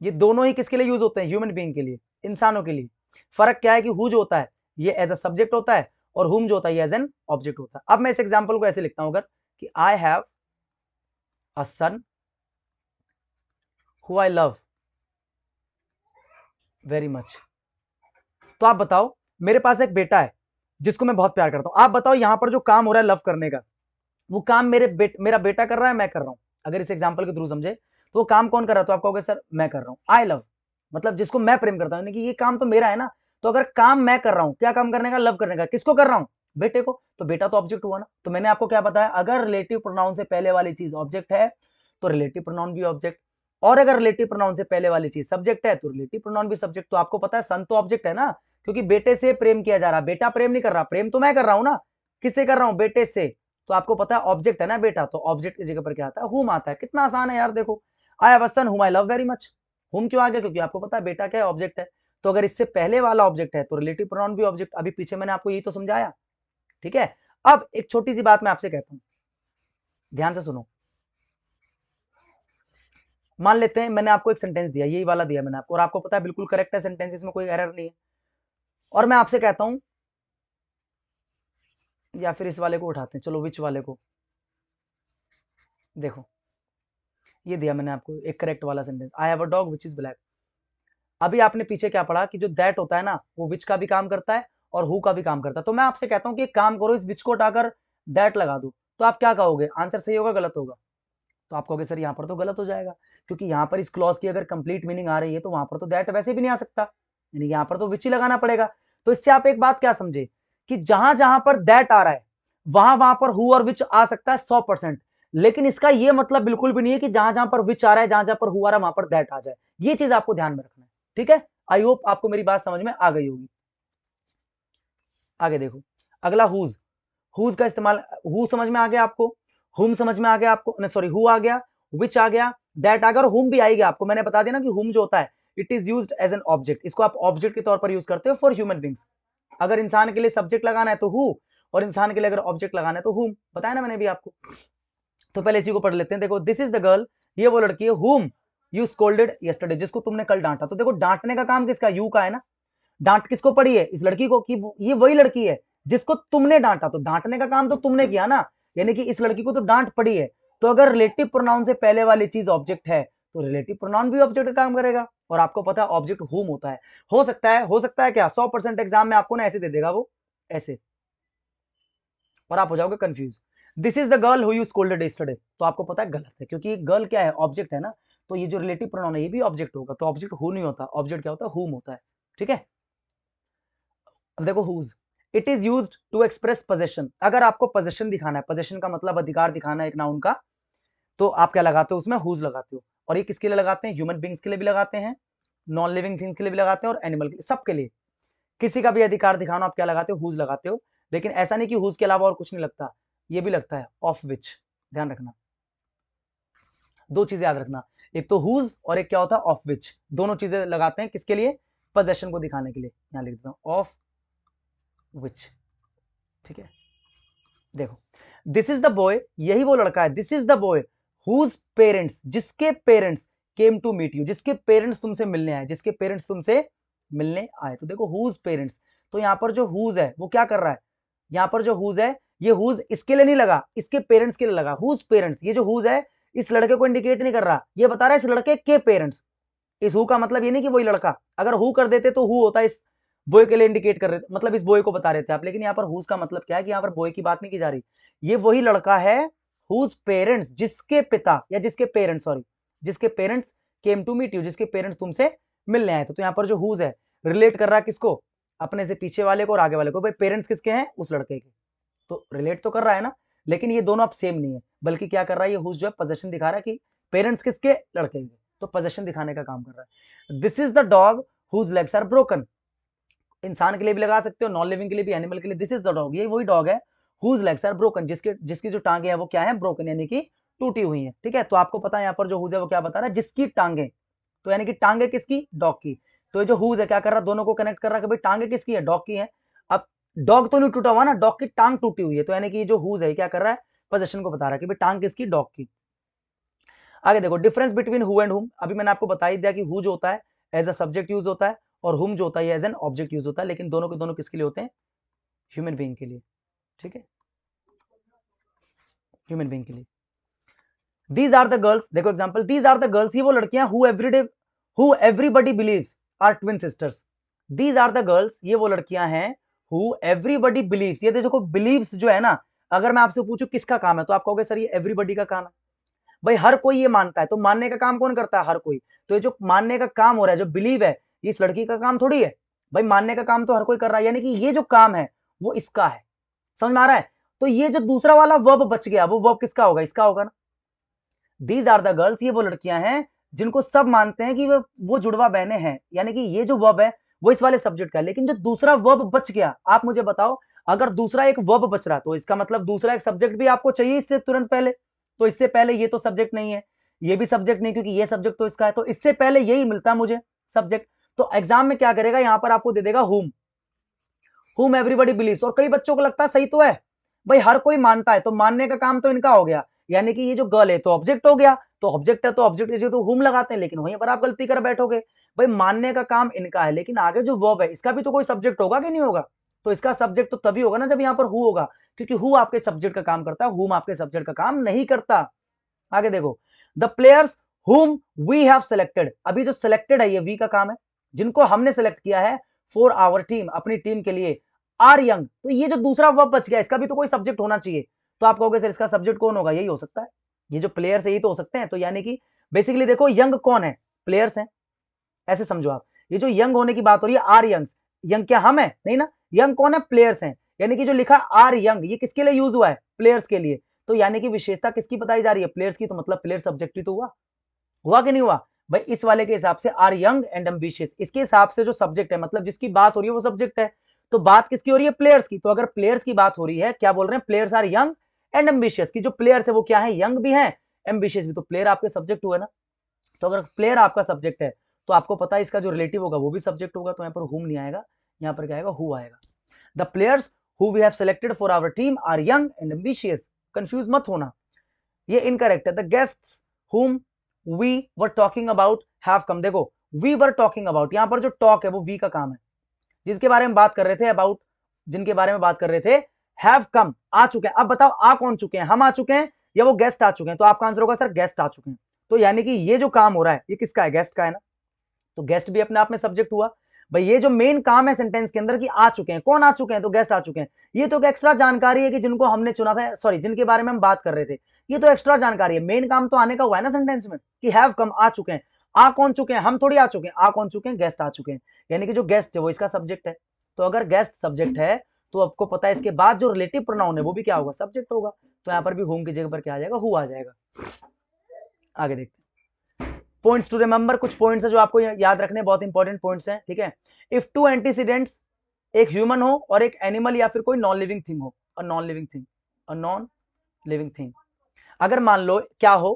ये दोनों ही किसके लिए यूज होते हैं, ह्यूमन बीइंग के लिए, इंसानों के लिए। फर्क क्या है कि हु जो होता है ये एज अ सब्जेक्ट होता है और हुम जो होता है ये एज एन ऑब्जेक्ट होता है। अब मैं इस एग्जांपल को ऐसे लिखता हूं अगर, कि I have a son who I love very much. तो आप बताओ मेरे पास एक बेटा है जिसको मैं बहुत प्यार करता हूं, आप बताओ यहां पर जो काम हो रहा है लव करने का, वो काम मेरा बेटा कर रहा है, मैं कर रहा हूं? अगर इस एग्जांपल के थ्रू समझे तो वो काम कौन कर रहा है, तो आप कहोगे सर मैं कर रहा हूं, आई लव, मतलब जिसको मैं प्रेम करता हूं, कि ये काम तो मेरा है ना। तो अगर काम मैं कर रहा हूं, क्या काम करने का, लव करने का, किसको कर रहा हूं, बेटे को, तो बेटा तो ऑब्जेक्ट हुआ ना। तो मैंने आपको क्या बताया, अगर रिलेटिव प्रोनाउन से पहले वाली चीज ऑब्जेक्ट है तो रिलेटिव प्रोनाउन भी ऑब्जेक्ट, और अगर रिलेटिव प्रोनाउन से पहले वाली चीज सब्जेक्ट है तो रिलेटिव प्रोनाउन भी सब्जेक्ट। तो आपको पता है सन तो ऑब्जेक्ट है ना, क्योंकि बेटे से प्रेम किया जा रहा है, बेटा प्रेम नहीं कर रहा, प्रेम तो मैं कर रहा हूं ना, किससे कर रहा हूं, बेटे से। तो आपको पता है ऑब्जेक्ट है ना बेटा, तो ऑब्जेक्ट की जगह पर क्या आता है, हुम आता है। कितना आसान है यार, देखो आई हैव अ सन हुम आई लव वेरी मच, हुम क्यों आ गया, क्योंकि आपको पता है बेटा क्या है, ऑब्जेक्ट है। तो अगर इससे पहले वाला ऑब्जेक्ट है तो रिलेटिव प्रोनाउन भी ऑब्जेक्ट, अभी पीछे मैंने आपको यही तो समझाया, ठीक है। अब एक छोटी सी बात मैं आपसे कहता हूं, ध्यान से सुनो। मान लेते हैं मैंने आपको एक सेंटेंस दिया, यही वाला दिया मैंने आपको, और आपको पता है बिल्कुल करेक्ट है सेंटेंस, इसमें कोई एरर नहीं है, और मैं आपसे कहता हूं, या फिर इस वाले को उठाते हैं, चलो विच वाले को देखो, ये दिया मैंने आपको एक करेक्ट वाला sentence, I have a dog which is black. अभी आपने पीछे क्या पढ़ा कि जो दैट होता है ना वो विच का भी काम करता है और हु का भी काम करता है। तो मैं आपसे कहता हूं कि एक काम करो, इस विच को उठाकर दैट लगा दो, तो आप क्या कहोगे, आंसर सही होगा गलत होगा? तो आप कहोगे सर यहाँ पर तो गलत हो जाएगा, क्योंकि यहाँ पर इस क्लॉज की अगर कंप्लीट मीनिंग आ रही है तो वहां पर तो दैट वैसे भी नहीं आ सकता, यानी यहाँ पर तो विच ही लगाना पड़ेगा। तो इससे आप एक बात क्या समझे कि जहां जहां पर दैट आ रहा है वहां वहां पर हु और विच आ सकता है 100%, लेकिन इसका यह मतलब बिल्कुल भी नहीं है कि जहां जहां पर विच आ रहा है, जहां जहां पर हु आ रहा है वहां पर दैट आ जाए। ये चीज आपको ध्यान में रखना है, ठीक है। आई होप आपको मेरी बात समझ में आ गई होगी। आगे देखो, अगला हुज। हुज का इस्तेमाल, हु समझ में आ गया आपको, हुम समझ में आ गया आपको, सॉरी हु आ गया, विच आ गया, दैट आ गया और हुम भी आएगा आपको। मैंने बता दिया ना कि हुम जो होता है it is used as an object, इसको आप ऑब्जेक्ट के तौर पर यूज करते हो फॉर ह्यूमन बींग्स। अगर इंसान के लिए सब्जेक्ट लगाना है तो हु, और इंसान के लिए अगर ऑब्जेक्ट लगाना है तो हुम, बताया ना मैंने भी आपको। तो पहले इसी को पढ़ लेते हैं। देखो, दिस इज द गर्ल, ये वो लड़की है, हुम यू स्कोल्डेड यस्टरडे, जिसको तुमने कल डांटा। तो देखो, डांटने का काम किसका, यू का है ना। डांट किसको पड़ी है, इस लड़की को, कि ये वही लड़की है जिसको तुमने डांटा। तो डांटने का काम तो तुमने किया ना, यानी कि इस लड़की को तो डांट पड़ी है। तो अगर रिलेटिव प्रोनाउन से पहले वाली चीज ऑब्जेक्ट है तो रिलेटिव प्रोनाउन भी ऑब्जेक्ट का काम करेगा। और आपको पता है ऑब्जेक्ट हुम होता है। हो सकता है क्या 100% एग्जाम में आपको ना ऐसे दे देगा वो, ऐसे, और आप हो जाओगे confuse. This is the girl who you scolded yesterday, तो आपको पता है गलत है, क्योंकि गर्ल क्या है, ऑब्जेक्ट है ना। तो ये जो रिलेटिव प्रोनाउन है ये भी ऑब्जेक्ट होगा, तो ऑब्जेक्ट हु नहीं होता, ऑब्जेक्ट क्या होता है, हुम होता है, ठीक है। अब देखो, whose, it is used to express possession. अगर आपको पोजेशन दिखाना है, पोजेशन का मतलब अधिकार दिखाना है एक नाउन का, तो आप क्या लगाते हो उसमें, हुज लगाते हो। और ये किसके लिए लगाते हैं, ह्यूमन बींग्स के लिए भी लगाते हैं, नॉन लिविंग थिंग्स के लिए भी लगाते हैं, और एनिमल के लिए, सबके लिए। किसी का भी अधिकार दिखाना आप क्या लगाते हो, हुज लगाते हो। लेकिन ऐसा नहीं कि हुज के अलावा और कुछ नहीं लगता, ये भी लगता है ऑफ विच, ध्यान रखना। दो चीजें याद रखना, एक तो हुज और एक क्या होता है ऑफ विच। दोनों चीजें लगाते हैं किसके लिए, पोजेशन को दिखाने के लिए। यहां लिख देता हूं ऑफ विच, ठीक है। देखो, दिस इज द बॉय, यही वो लड़का है, this is the boy whose parents, जिसके parents came to meet you, जिसके पेरेंट्स तुमसे मिलने आए, जिसके पेरेंट्स तुमसे मिलने आए। तो देखो, हुज पेरेंट्स, तो यहां पर जो हुज है वो क्या कर रहा है, यहां पर जो हुज है, ये हुज इसके लिए नहीं लगा, इसके पेरेंट्स के लिए लगा। हुज पेरेंट्स, ये जो हुज है इस लड़के को इंडिकेट नहीं कर रहा, ये बता रहा है इस लड़के के पेरेंट्स। इस हु का मतलब ये नहीं कि वही लड़का, अगर हु कर देते तो हु होता, इस बॉय के लिए इंडिकेट कर रहे थे, मतलब इस बॉय को बता रहे थे आप। लेकिन यहाँ पर हुज का मतलब क्या है कि यहाँ पर बॉय की बात नहीं की जा रही, ये वही लड़का है हुज पेरेंट्स, जिसके पिता या जिसके पेरेंट्स, सॉरी, जिसके parents came to meet you, जिसके पेरेंट्स तुमसे मिलने आए थे। तो यहाँ पर जो हुज है रिलेट कर रहा है किसको, अपने से पीछे वाले को और आगे वाले को। भाई पेरेंट्स किसके हैं, उस लड़के के, तो रिलेट तो कर रहा है ना। लेकिन ये दोनों अब सेम नहीं है, बल्कि क्या कर रहा है ये हुज जो है पोजेशन दिखा रहा है कि पेरेंट्स किसके, लड़के के, तो पोजेशन दिखाने का काम कर रहा है। This is the dog whose legs are broken, इंसान के लिए भी लगा सकते हो, नॉन लिविंग के लिए भी, एनिमल के लिए। दिस इज द डॉग, ये वही डॉग है हुज लेग्स आर ब्रोकन, जिसकी जो टांगे हैं वो क्या है, ब्रोकन, यानी कि टूटी हुई है, ठीक है। तो आपको पता है यहाँ पर जो हुज है वो क्या बता रहा है, जिसकी टांगे, तो यानी कि टांगे किसकी, डॉग की। तो ये जो हुज है क्या कर रहा है, दोनों को कनेक्ट कर रहा है कि भाई टांगे किसकी है, डॉग की है। अब डॉग तो नहीं टूटा हुआ ना, डॉग की टांग टूटी हुई है, तो यानी कि जो हुज है क्या कर रहा है, पोजेशन को बता रहा है कि भाई टांग किसकी, डॉग की। आगे देखो, डिफरेंस बिटवीन हु एंड हुम, अभी मैंने आपको बता ही दिया कि हु जो होता है एज अ सब्जेक्ट यूज होता है, और हुम जो होता है एज एन ऑब्जेक्ट यूज होता है। लेकिन दोनों के दोनों किसके लिए होते हैं, ह्यूमन बीइंग के लिए, ठीक है, ह्यूमन बीइंग के लिए। दीज आर द गर्ल्स, देखो example, these are the girls, ये वो लड़कियां who everybody believes are twin sisters. These are the girls, ये वो लड़कियां हैं हु एवरीबडी बिलीव्स। ये देखो बिलीव्स जो है ना, अगर मैं आपसे पूछूं किसका काम है तो आप कहोगे सर ये एवरीबडी का काम है। भाई हर कोई ये मानता है, तो मानने का काम कौन करता है, हर कोई। तो ये जो मानने का काम हो रहा है, जो बिलीव है, ये इस लड़की का काम थोड़ी है। भाई मानने का काम तो हर कोई कर रहा है, यानी कि ये जो काम है वो इसका है, समझ में आ रहा है। तो ये जो दूसरा वाला वर्ब बच गया, वो वर्ब किसका होगा, इसका होगा ना। दीज आर द गर्ल्स, ये वो लड़कियां हैं जिनको सब मानते हैं कि वो जुड़वा बहनें हैं, यानी कि ये जो वर्ब है वो इस वाले सब्जेक्ट का है। लेकिन जो दूसरा वर्ब बच गया, आप मुझे बताओ, अगर दूसरा एक वर्ब बच रहा तो इसका मतलब दूसरा एक सब्जेक्ट भी आपको चाहिए इससे तुरंत पहले। तो इससे पहले ये तो सब्जेक्ट नहीं है, ये भी सब्जेक्ट नहीं, क्योंकि ये सब्जेक्ट तो इसका है, तो इससे पहले यही मिलता मुझे सब्जेक्ट। तो एग्जाम में क्या करेगा, यहां पर आपको दे देगा हुम एवरीबॉडी बिलीव्स। और कई बच्चों को लगता है सही तो है, भाई हर कोई मानता है, तो मानने का काम तो इनका हो गया, यानी कि ये जो गर्ल है तो ऑब्जेक्ट हो गया, तो ऑब्जेक्ट है तो ऑब्जेक्ट की जगह तो हुम लगाते हैं। लेकिन वहीं पर आप गलती कर बैठोगे, भाई मानने का काम इनका है, लेकिन आगे जो वर्ब है इसका भी तो कोई सब्जेक्ट होगा कि नहीं होगा। तो इसका सब्जेक्ट तो तभी होगा ना जब यहां पर हु होगा, क्योंकि हु आपके सब्जेक्ट का काम करता है, हुम आपके सब्जेक्ट का काम नहीं करता। आगे देखो, the players whom we have selected, अभी जो सेलेक्टेड है ये वी का काम है, जिनको हमने सेलेक्ट किया है फॉर आवर टीम, अपनी टीम के लिए, आर यंग। तो ये जो दूसरा वर्ब बच गया इसका भी तो कोई सब्जेक्ट होना चाहिए। तो आप कहोगे सर इसका सब्जेक्ट कौन होगा, यही हो सकता है, ये जो प्लेयर्स है ये तो हो सकते हैं। तो यानी कि बेसिकली देखो यंग कौन है, प्लेयर्स हैं, ऐसे समझो आप। ये जो यंग होने की बात हो रही है, आर यंग्स, यंग क्या हम है, नहीं ना, यंग कौन है, प्लेयर्स हैं। यानी कि जो लिखा आर यंग, ये किसके लिए यूज हुआ है, प्लेयर्स के लिए। तो यानी कि विशेषता किसकी बताई जा रही है, प्लेयर्स की। तो मतलब प्लेयर सब्जेक्ट ही तो हुआ कि नहीं हुआ भाई। इस वाले के हिसाब से आर यंग एंड एम्बिशियस, इसके हिसाब से जो सब्जेक्ट है, मतलब जिसकी बात हो रही है वो सब्जेक्ट है। तो बात किसकी हो रही है, प्लेयर्स की। तो अगर प्लेयर्स की बात हो रही है, क्या बोल रहे हैं, players are young and ambitious, की जो प्लेयर्स है वो क्या है, यंग भी है, एम्बिशियस भी। तो प्लेयर आपके सब्जेक्ट हुए ना। तो अगर प्लेयर आपका सब्जेक्ट है तो आपको पता है इसका जो रिलेटिव होगा वो भी सब्जेक्ट होगा। तो यहाँ पर हुम नहीं आएगा, यहाँ पर क्या आएगा, हु आएगा। The players who we have selected for our team are young and ambitious, confuse मत होना, ये इनकरेक्ट है। The guests whom we were talking about have come. देखो वी वर टॉकिंग अबाउट, यहां पर जो टॉक है वो वी का काम है। जिसके बारे में बात कर रहे थे, अबाउट जिनके बारे में बात कर रहे थे, हैव कम, आ चुके हैं। अब बताओ आ कौन चुके हैं, हम आ चुके हैं या वो गेस्ट आ चुके हैं। तो आपका आंसर होगा सर गेस्ट आ चुके हैं। तो यानी कि ये जो काम हो रहा है ये किसका है, गेस्ट का है ना। तो गेस्ट भी अपने आप में सब्जेक्ट हुआ भाई। ये जो मेन काम है सेंटेंस के अंदर कि आ चुके हैं, कौन आ चुके हैं, तो गेस्ट आ चुके हैं। ये तो एक्स्ट्रा जानकारी है कि जिनको हमने चुना था, सॉरी जिनके बारे में हम बात कर रहे थे, ये तो एक्स्ट्रा जानकारी है। मेन काम तो आने का हुआ है ना सेंटेंस में, कि हैव कम, आ चुके हैं। आ कौन चुके हैं, हम थोड़ी आ चुके हैं, आ कौन चुके हैं, गेस्ट आ चुके हैं। यानी कि जो गेस्ट है वो इसका सब्जेक्ट है। तो अगर गेस्ट सब्जेक्ट है तो आपको पता है इसके बाद जो रिलेटिव प्रोनाउन है वो भी क्या होगा, सब्जेक्ट होगा। तो यहां पर भी होम की जगह पर क्या आ जाएगा, हु आ जाएगा। आगे देखते हैं पॉइंट्स टू रिमेंबर, कुछ पॉइंट्स है जो आपको याद रखने, बहुत इंपॉर्टेंट पॉइंट्स हैं, ठीक है। इफ टू एंटीसीडेंट्स, एक ह्यूमन हो और एक एनिमल या फिर कोई नॉन लिविंग थिंग हो, और नॉन लिविंग थिंग, और नॉन लिविंग थिंग, अगर मान लो क्या हो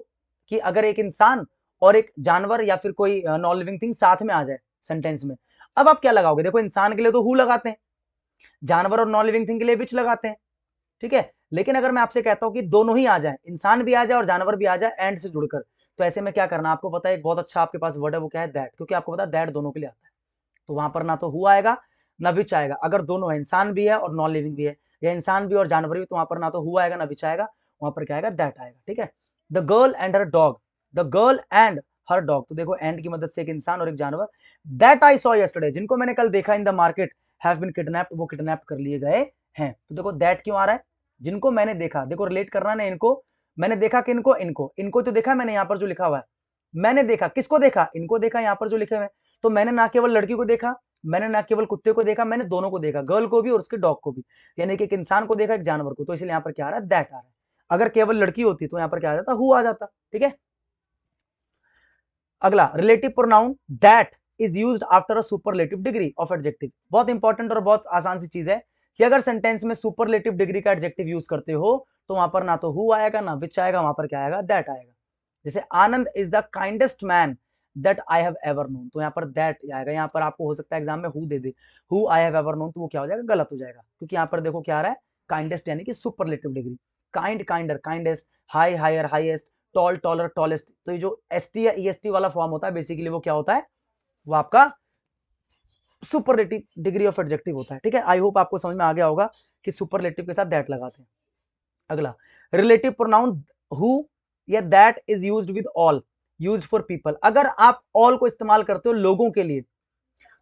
कि अगर एक इंसान और एक जानवर या फिर कोई नॉन लिविंग थिंग साथ में आ जाए सेंटेंस में, अब आप क्या लगाओगे, देखो इंसान के लिए तो हु लगाते हैं, जानवर और नॉन लिविंग थिंग के लिए विच लगाते हैं, ठीक है। लेकिन अगर मैं आपसे कहता हूं कि दोनों ही आ जाए, इंसान भी आ जाए और जानवर भी आ जाए एंड से जुड़कर, तो ऐसे में क्या करना, आपको पता है एक बहुत अच्छा आपके पास वर्ड है, वो क्या है, दैट। क्योंकि आपको पता है दैट दोनों के लिए आता है। तो वहां पर ना तो हु आएगा ना विच आएगा। अगर दोनों है, इंसान भी है और नॉन लिविंग भी है, या इंसान भी और जानवर भी, तो वहां पर ना तो हु आएगा ना विच आएगा, वहां पर क्या आएगा, दैट आएगा, ठीक है। The girl and her dog, the girl and her dog, तो देखो एंड की मदद से एक इंसान और एक जानवर, दैट आई सॉ यस्टरडे, जिनको मैंने कल देखा in the market, have been kidnapped, वो किडनैप कर लिए गए हैं। तो देखो दैट क्यों आ रहा है, जिनको मैंने देखा, देखो रिलेट करना ना, इनको मैंने देखा, किनको, इनको, इनको तो देखा मैंने, यहाँ पर जो लिखा हुआ है मैंने देखा, किसको देखा, इनको देखा, यहाँ पर जो लिखे हुए। तो मैंने ना केवल लड़की को देखा, मैंने ना केवल कुत्ते को देखा, मैंने दोनों को देखा, गर्ल को भी और उसके डॉग को भी। यानी कि एक इंसान को देखा, एक जानवर को। तो इसलिए यहाँ पर क्या आ रहा है, दैट आ रहा है। अगर केवल लड़की होती तो यहाँ पर क्या आ जाता, हु आ जाता, ठीक है। अगला relative pronoun, that is used after a superlative degree of adjective. बहुत इंपॉर्टेंट और बहुत आसान सी चीज है कि अगर सेंटेंस में सुपरलेटिव डिग्री का एडजेक्टिव यूज करते हो तो वहां पर ना तो हु आएगा ना विच आएगा, वहां पर क्या आएगा, दैट आएगा। जैसे Anand is the kindest man that I have ever known, तो यहाँ पर दैट आएगा। यहाँ पर आपको हो सकता है एग्जाम में who they they, who I have ever known, तो वो क्या हो जाएगा, गलत हो जाएगा। क्योंकि यहाँ पर देखो क्या आ रहा है, काइंडेस्ट यानी कि superlative degree, kind kinder kindest, high higher highest, tall taller tallest. तो ये जो एसटी या ईएसटी वाला फॉर्म होता है बेसिकली वो क्या होता है, वो आपका सुपरलेटिव डिग्री ऑफ एडजेक्टिव होता है, ठीक है। आई होप आपको समझ में आ गया होगा कि सुपरलेटिव के साथ दैट लगाते हैं। अगला रिलेटिव प्रोनाउन, हु या that is used with all, used for people. अगर आप ऑल को इस्तेमाल करते हो लोगों के लिए,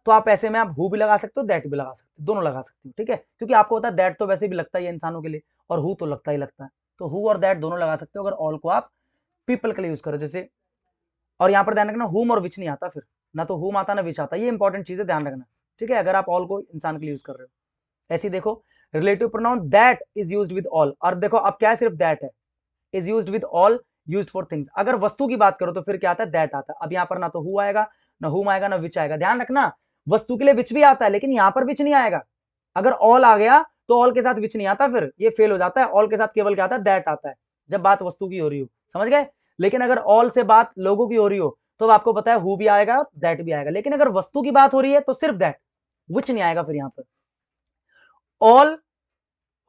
तो आप ऐसे में आप हु भी लगा सकते हो, दैट भी लगा सकते हो, दोनों लगा सकते हो, ठीक है। क्योंकि आपको पता है दैट तो वैसे भी लगता ही है इंसानों के लिए, और हु तो लगता ही लगता है। तो हु और दैट दोनों लगा सकते हो अगर ऑल को आप पीपल के लिए यूज करो, जैसे। और यहाँ पर ध्यान रखना हुम और विच नहीं आता, फिर ना तो हुम आता ना विच आता, ये इंपॉर्टेंट चीज है, ध्यान रखना, ठीक है। अगर आप ऑल को इंसान के लिए यूज कर रहे हो, ऐसे देखो relative pronoun that is used with all, और देखो अब क्या है, सिर्फ दैट है, is used with all, used for things. अगर वस्तु की बात करो तो फिर क्या आता है, दैट आता है। अब यहाँ पर ना तो हु आएगा ना हुम आएगा ना विच आएगा। ध्यान रखना वस्तु के लिए विच भी आता है, लेकिन यहाँ पर विच नहीं आएगा। अगर ऑल आ गया तो ऑल के साथ विच नहीं आता, फिर ये फेल हो जाता है। ऑल के साथ केवल क्या आता है, दैट आता है, जब बात वस्तु की हो रही हो, समझ गए। लेकिन अगर ऑल से बात लोगों की हो रही हो तो आपको पता है हु भी आएगा दैट भी आएगा। लेकिन अगर वस्तु की बात हो रही है तो सिर्फ दैट, विच नहीं आएगा फिर यहाँ पर। ऑल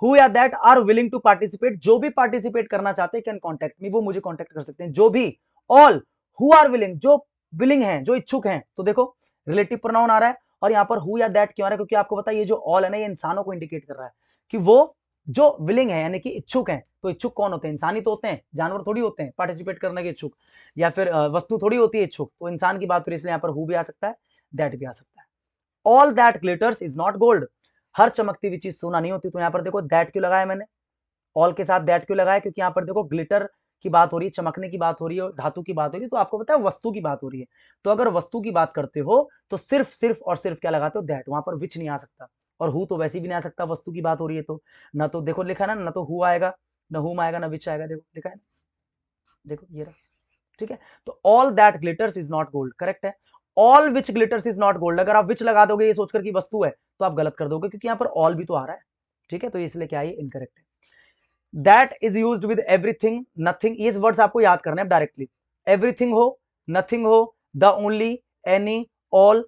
हु या that are willing to participate, जो भी पार्टिसिपेट करना चाहते हैं कैन कॉन्टेक्ट मी, वो मुझे कॉन्टेक्ट कर सकते हैं, जो भी। ऑल हु आर विलिंग, जो विलिंग हैं, जो इच्छुक हैं। तो देखो रिलेटिव प्रोनाउन आ रहा है, और यहाँ पर हु या दैट क्यों आ रहा है, क्योंकि आपको पता है ये जो ऑल है ना, ये इंसानों को इंडिकेट कर रहा है कि वो जो विलिंग है यानी कि इच्छुक हैं। तो इच्छुक कौन होते हैं, इंसान ही तो होते हैं, जानवर थोड़ी होते हैं पार्टिसिपेट करने के इच्छुक, या फिर वस्तु थोड़ी होती है इच्छुक। तो इंसान की बात हो रही है, इसलिए यहाँ पर हु भी आ सकता है, दैट भी आ सकता है। All that glitters is not gold, हर चमकती हुई चीज सोना नहीं होती। तो यहाँ पर देखो दैट क्यों लगाया मैंने, ऑल के साथ दैट क्यों लगाया, क्योंकि यहाँ पर देखो ग्लिटर की बात हो रही है, चमकने की बात हो रही है, धातु की बात हो रही है, तो आपको पता है वस्तु की बात हो रही है। तो अगर वस्तु की बात करते हो तो सिर्फ सिर्फ और सिर्फ क्या लगाते हो, दैट, वहां पर विच नहीं आ सकता। और हु तो वैसे भी नहीं आ सकता, वस्तु की बात हो रही है तो। ना तो देखो लिखा ना, ना तो हु आएगा, ना हुम आएगा, ना विच आएगा, देखो लिखा है ना, देखो ये रहा, ठीक है। तो all that glitters is not gold, correct है। All which glitters is not gold, अगर आप विच लगा दोगे ये सोचकर की वस्तु है तो आप गलत कर दोगे, क्योंकि यहां पर ऑल भी तो आ रहा है, ठीक है। तो इसलिए क्या है, इनकरेक्ट है। That is used with everything nothing, ये वर्ड्स आपको याद करने हैं डायरेक्टली। एवरीथिंग हो, नथिंग हो, the only, any, all,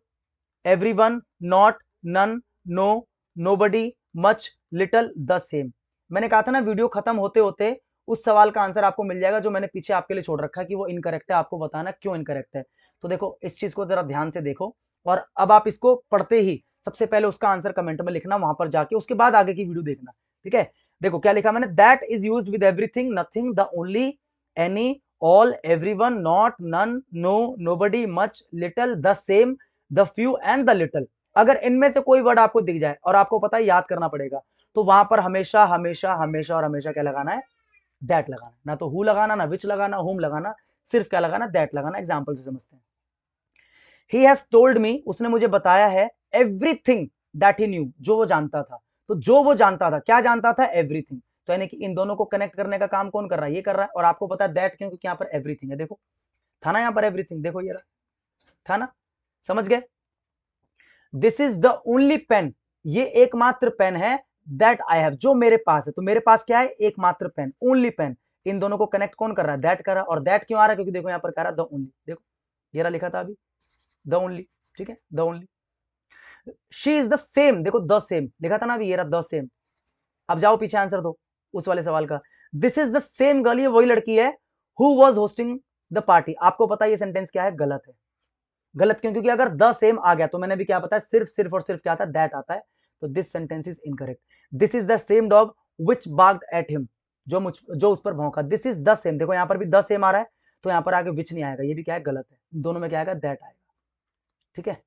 everyone, not, none, no, nobody, much, little, the same. मैंने कहा था ना वीडियो खत्म होते होते उस सवाल का आंसर आपको मिल जाएगा जो मैंने पीछे आपके लिए छोड़ रखा है कि वो इनकरेक्ट है, आपको बताना क्यों इनकरेक्ट है। तो देखो इस चीज को जरा ध्यान से देखो, और अब आप इसको पढ़ते ही सबसे पहले उसका आंसर कमेंट में लिखना वहां पर जाके, उसके बाद आगे की वीडियो देखना, ठीक है। देखो क्या लिखा मैंने, that is used with everything nothing the only any all everyone not none no nobody much little the same the few and the little. अगर इनमें से कोई वर्ड आपको दिख जाए और आपको पता है याद करना पड़ेगा, तो वहां पर हमेशा हमेशा हमेशा और हमेशा क्या लगाना है, दैट लगाना। ना तो हु लगाना, ना विच लगाना, हुम लगाना, सिर्फ क्या लगाना, दैट लगाना। एग्जाम्पल से समझते हैं। ही हैज टोल्ड मी, उसने मुझे बताया है, एवरीथिंग दैट ही न्यू, जो वो जानता था। तो जो वो जानता था, क्या जानता था, एवरीथिंग। तो यानी कि इन दोनों को कनेक्ट करने का काम कौन कर रहा है, ये कर रहा है। और आपको पता है दैट क्यों, क्योंकि यहाँ पर एवरीथिंग है, देखो था ना यहाँ पर एवरीथिंग, देखो ये रहा, था ना, समझ गए। This is the only pen, ये एकमात्र पेन है, दैट आई हैव, जो मेरे पास है। तो मेरे पास क्या है, एकमात्र पेन, ओनली पेन। इन दोनों को कनेक्ट कौन कर रहा है, दैट कर रहा है। और दैट क्यों आ रहा है, क्योंकि देखो यहां पर कह रहा है द ओनली, देखो ये रहा लिखा था अभी, द ओनली, ठीक है, the only. She is the same, देखो द सेम लिखा था ना अभी, ये रहा द सेम। अब जाओ पीछे आंसर दो उस वाले सवाल का। This is the same girl, ये वही लड़की है, who was hosting the party. आपको पता है ये सेंटेंस क्या है, गलत है। गलत क्यों, क्योंकि अगर द सेम आ गया तो मैंने भी क्या बताया, सिर्फ सिर्फ और सिर्फ क्या आता है, दैट आता है। तो this sentence is incorrect. This is the same dog which barked at him, जो उस पर भौंका। दिस इज द सेम, देखो यहां पर भी द सेम आ रहा है, तो यहां पर आगे विच नहीं आएगा, ये भी क्या है, गलत है। दोनों में क्या आएगा, दैट आएगा, ठीक है।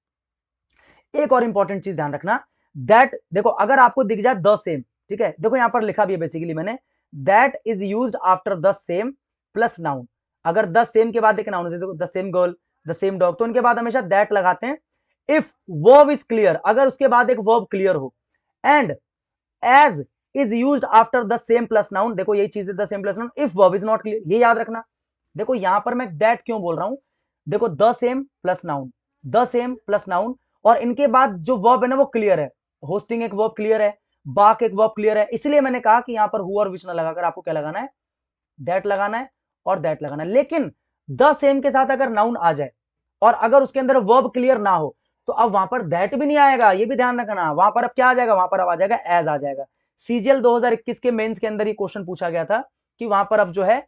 एक और इंपॉर्टेंट चीज ध्यान रखना, दैट देखो अगर आपको दिख जाए द सेम, ठीक है, देखो यहां पर लिखा भी है बेसिकली मैंने, that is used after the same plus noun. अगर द सेम के बाद एक नाउन है, देखो the same girl, the same dog, तो उनके बाद हमेशा दैट लगाते हैं। इफ वर्ब इज क्लियर, अगर उसके बाद एक वर्ब क्लियर हो, and as is used after the same plus noun, देखो यही चीज है the same plus noun, if verb is not clear, ये याद रखना। देखो यहां पर मैं दैट क्यों बोल रहा हूं, देखो the same plus noun, the same plus noun, और इनके बाद जो वर्ब है ना वो क्लियर है। होस्टिंग एक वर्ब क्लियर है, बाक एक वर्ब क्लियर है, इसलिए मैंने कहा कि यहां पर हु और विच ना लगाकर आपको क्या लगाना है, दैट लगाना है और दैट लगाना है। लेकिन द सेम के साथ अगर नाउन आ जाए और अगर उसके अंदर वर्ब क्लियर ना हो, तो अब वहां पर दैट भी नहीं आएगा, ये भी ध्यान रखना। वहां पर अब क्या आ जाएगा, वहां पर अब आ जाएगा एज आ जाएगा। सीजीएल 2021 के मेंस के अंदर ये क्वेश्चन पूछा गया था कि वहां पर अब जो है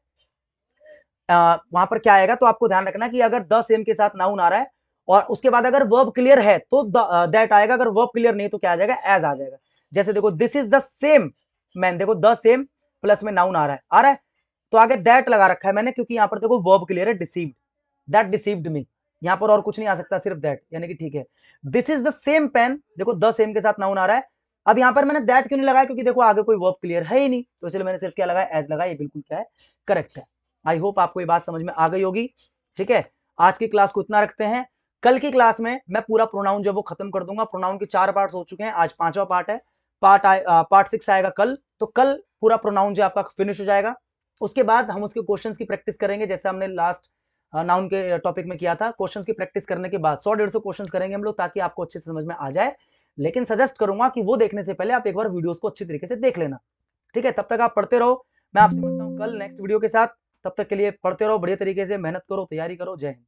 वहां पर क्या आएगा। तो आपको ध्यान रखना कि अगर द सेम के साथ नाउन आ रहा है और उसके बाद अगर वर्ब क्लियर है तो दैट आएगा, अगर वर्ब क्लियर नहीं तो क्या आ जाएगा, एज आ जाएगा। जैसे देखो this is the same man, देखो द सेम प्लस में नाउन आ रहा है, आ रहा है, तो आगे दैट लगा रखा है मैंने, क्योंकि यहां पर देखो वर्ब क्लियर है, डिसीव्ड, दैट डिसीव्ड मी। यहां पर और कुछ नहीं आ सकता, सिर्फ दैट, यानी कि ठीक है। This is the same pen, देखो द सेम के साथ नाउन आ रहा है। अब यहां पर मैंने दैट क्यों नहीं लगाया, क्योंकि देखो आगे कोई वर्ब क्लियर है ही नहीं, तो इसलिए मैंने सिर्फ क्या लगाया, एज लगाया। ये बिल्कुल क्या है, करेक्ट है। आई होप आपको ये बात समझ में आ गई होगी, ठीक है। आज की क्लास को इतना रखते हैं, कल की क्लास में मैं पूरा प्रोनाउन जो वो खत्म कर दूंगा। प्रोनाउन के 4 पार्ट्स हो चुके हैं, आज 5वां पार्ट है, पार्ट 6 आएगा कल। तो कल पूरा प्रोनाउन जो आपका फिनिश हो जाएगा। उसके बाद हम उसके क्वेश्चंस की प्रैक्टिस करेंगे, जैसे हमने लास्ट नाउन के टॉपिक में किया था। क्वेश्चंस की प्रैक्टिस करने के बाद 100-150 क्वेश्चंस करेंगे हम लोग, ताकि आपको अच्छे से समझ में आ जाए। लेकिन सजेस्ट करूंगा कि वो देखने से पहले आप एक बार वीडियोस को अच्छी तरीके से देख लेना, ठीक है। तब तक आप पढ़ते रहो, मैं आपसे मिलता हूं कल नेक्स्ट वीडियो के साथ। तब तक के लिए पढ़ते रहो बढ़िया तरीके से, मेहनत करो, तैयारी करो। जय हिंद।